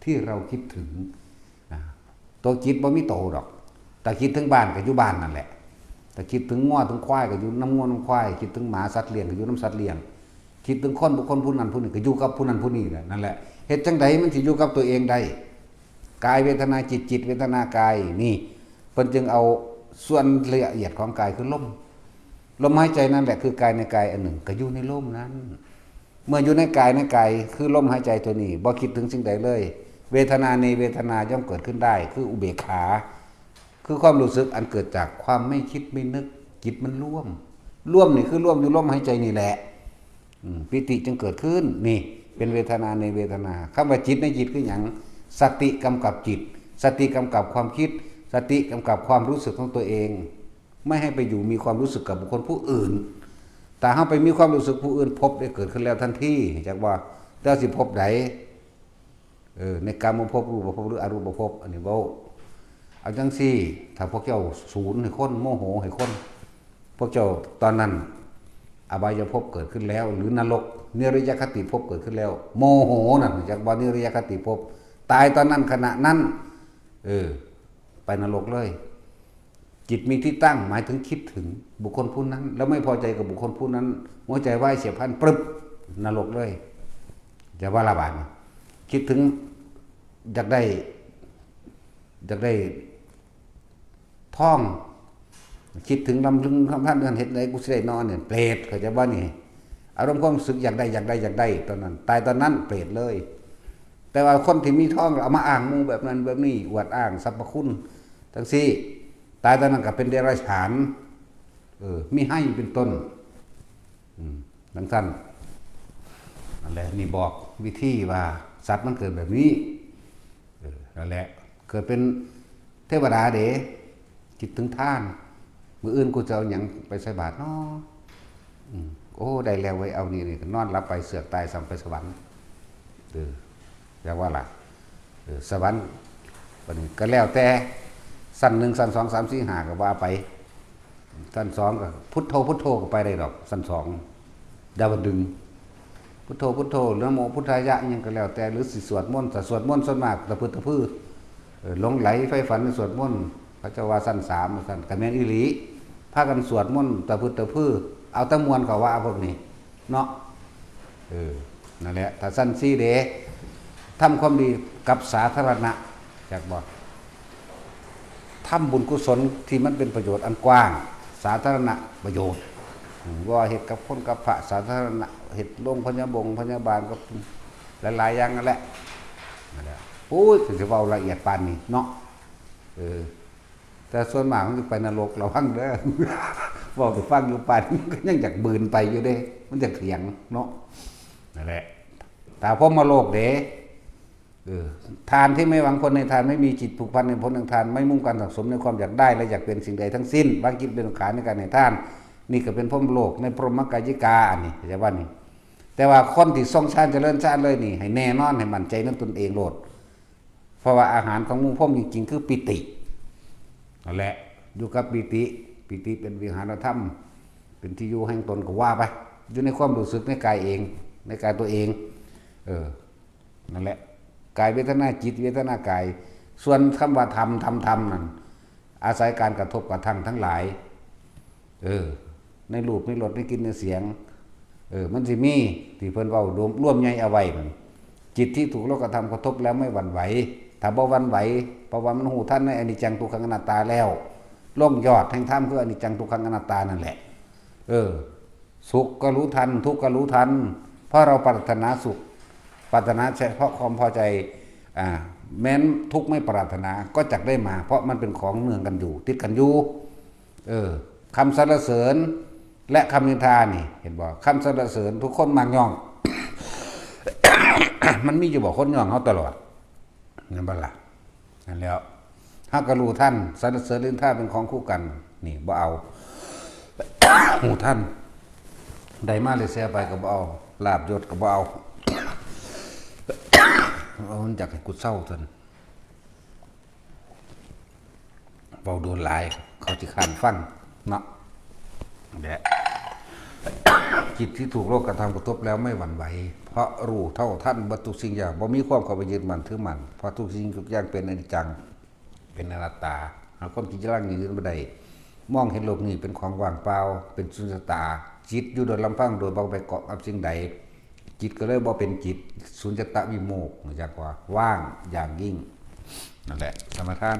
ที่เราคิดถึงตัวจิตบ่มีโตดอกแต่คิดถึงบ้านก็อยู่บ้านนั่นแหละแต่คิดถึงงัวถึงควายก็อยู่น้ำงัวน้ำควายคิดถึงหมาสัตว์เลี้ยงก็อยู่น้ำสัตว์เลี้ยงคิดถึงคนบุคคลผู้นั้นผู้นี้ก็อยู่กับผู้นั้นผู้นี้แหละนั่นแหละเฮ็ดจังไดมันสิอยู่กับตัวเองได้กายเวทนาจิตเวทนากายนี่เพิ่นจึงเอาส่วนละเอียดของกายคือลมหายใจนั่นแหละคือกายในกายอันหนึ่งก็อยู่ในลมนั้นเมื่ออยู่ในกายคือลมหายใจตัวนี้บ่คิดถึงสิ่งใดเลยเวทนาในเวทนาย่อมเกิดขึ้นได้คืออุเบกขาคือความรู้สึกอันเกิดจากความไม่คิดไม่นึกจิตมันร่วมนี่คือร่วมอยู่ลมหายใจนี่แหละปิติจึงเกิดขึ้นนี่เป็นเวทนาในเวทนาคำว่าจิตในจิตคือหยังสติกำกับจิตสติกำกับความคิดสติกำกับความรู้สึกของตัวเองไม่ให้ไปอยู่มีความรู้สึกกับบุคคลผู้อื่นแต่ถ้าไปมีความรู้สึกผู้อื่นพบได้เกิดขึ้นแล้วทันทีจากว่าแต่สิพบใดในกามภพรูปภพหรืออรูปภพอันนี้เว้าเอาจังซี่ถ้าพวกเจ้าศูนย์ให้คนโมโหให้คนพวกเจ้าตอนนั้นอบายภพเกิดขึ้นแล้วหรือนรกนิรยคติภพเกิดขึ้นแล้วโมโหนั่นจากว่านิรยคติภพตายตอนนั้นขณะนั้นไปนรกเลยจิตมีที่ตั้งหมายถึงคิดถึงบุคคลผู้นั้นแล้วไม่พอใจกับบุคคลผู้นั้นหัวใจวายเสียพันปรึบนรกเลยจะว่าละบาดคิดถึงอยากได้ อยากได้ท่องคิดถึงลำลึงคำท่านเดือนเห็ดไหนกูสิได้นอนเนี่ยเปรตเขาจะว่านี่อารมณ์ความรู้สึกอยากได้ตอนนั้นตายตอนนั้นเปรตเลย แต่ว่าคนที่มีท่องเอามาอ้างมูแบบนั้นแบบนี้อวดอ้างสรรพคุณทั้งสี่ตายตอนนั้นก็เป็นเดรัจฉานมีให้เป็นต้นดังนั้นนั่นแหละนี่บอกวิธีว่าสัตว์มันเกิดแบบนี้นั่นแหละเกิดเป็นเทวดาเด๋จิตถึงท่านมืออื่นกูจะเอาอย่างไปใส่บาตรเนาะโอ้ได้แล้วไว้เอานี่นอนรับไปเสือกตายสัมไปสวรรค์แปลว่าล่ะสวรรค์วันนี้ก็แล้วแต่สั้นหนึ่งสั้นสองสามสี่ห้าก็ว่าไปสั้นสองก็พุทโธก็ไปได้ดอกสั้นสองดาวดึงพุทโธหรือโมพุทธายะยังก็แล้วแต่หรือสิสวดมนต์แต่สวดมนต์ส่วนมากตะพื้หลงไหลไฟฝันในสวดมนต์พระเจ้าว่าสั้นสามสั้นกระเมนอิลีพากันสวดมนต์ตะพื้เอาตะมวนเขาว่าพวกนี้เนาะนั่นแหละถ้าสั้นสี่เดทำความดีกับสาธารณะจากบอกทำบุญกุศลที่มันเป็นประโยชน์อันกว้างสาธารณะประโยชน์ว่าเหตุกับคนกับพระสาธารณะเหตุโรงพยาบาลก็หลายๆอย่างนั่นแหละปุ้ยถึงจะเว้าละเอียดปานนี้เนาะแต่ส่วนมากมันจะไปนรกเราฟังเด้อบอกไปฟังอยู่ปานก็ยังอยากบืนไปอยู่เด้มันจะเถียงเนาะนั่นแหละแต่พอมาโลกเด้ทานที่ไม่หวังผลในทานไม่มีจิตผูกพันในผลแห่งทานไม่มุ่งการสังสมในความอยากได้และอยากเป็นสิ่งใดทั้งสิ้นบางกิจเป็นขาในการในทานนี่ก็เป็นพรหมโลกในพรหมกายิกาอันนี้จะว่านี่แต่ว่าคนที่ทรงฌานเจริญฌานเลยนี่ให้แน่นอนให้มั่นใจในตนเองโลดเพราะว่าอาหารของมุ่งพ่อมจริงๆคือปิตินั่นแหละอยู่กับปิติเป็นวิหารธรรมเป็นที่อยู่แห่งตนก็ว่าไปอยู่ในความรู้สึกในกายเองในกายตัวเองนั่นแหละกายเวทนาจิตเวทนากายส่วนคำว่าธรรมนั่นอาศัยการกระทบกระทั่งทั้งหลายในรูปในรสในกลิ่นในเสียงมันสิมีที่เพิ่นเว้าร่วมใหญ่เอาไว้นั่นจิตที่ถูกโลกธรรมกระทบแล้วไม่หวั่นไหวถ้าบ่หวั่นไหวเพราะว่ามันหูท่านในอนิจจังทุกขังอนัตตาแล้วล่มยอดแห่งธรรมคืออนิจจังทุกขังอนัตตานั่นแหละสุขก็รู้ทันทุกข์ก็รู้ทันเพราะเราปรารถนาสุขปรารถนาเฉพาะความพอใจแม้นทุกข์ไม่ปรารถนาก็จักได้มาเพราะมันเป็นของเนื่องกันอยู่ติดกันอยู่คำสรรเสริญและคำนินทานี่เห็นบอกคำสรรเสริญทุกคนมักย่อง มันมีอยู่บอกคนย่องเขาตลอดนั่นบ้าล่ะนั่นแล้วถ้ากระลูท่านสรรเสริญนินทาเป็นของคู่กันนี่บ่เอา หูท่านใดมาเลยเสียไปก็บ่เอาลาบยศก็บ่เอามันอยากให้กูเศร้าจนเบาโดนหลายเขาที่ข้านฟังเนาะแดะจิตที่ถูกโลกกระทำกระทบแล้วไม่หวั่นไหวเพราะรู้เท่าท่านบัตุสิ่งอย่างบ่มีความเข้าไปยึดมั่นถือมั่นเพราะทุกสิ่งทุกอย่างเป็นอนิจจังเป็นอนัตตาเอาความคิดร่างนี้ไม่ได้มองเห็นโลกนี้เป็นของว่างเปล่าเป็นสุญญตาจิตอยู่โดยลำพังโดยบ่ไปเกาะกับสิ่งใดจิตก็เลยบ่เป็นจิตสุญญตาวิโมกข์จากว่าว่างอย่างยิ่งนั่นแหละสมถะ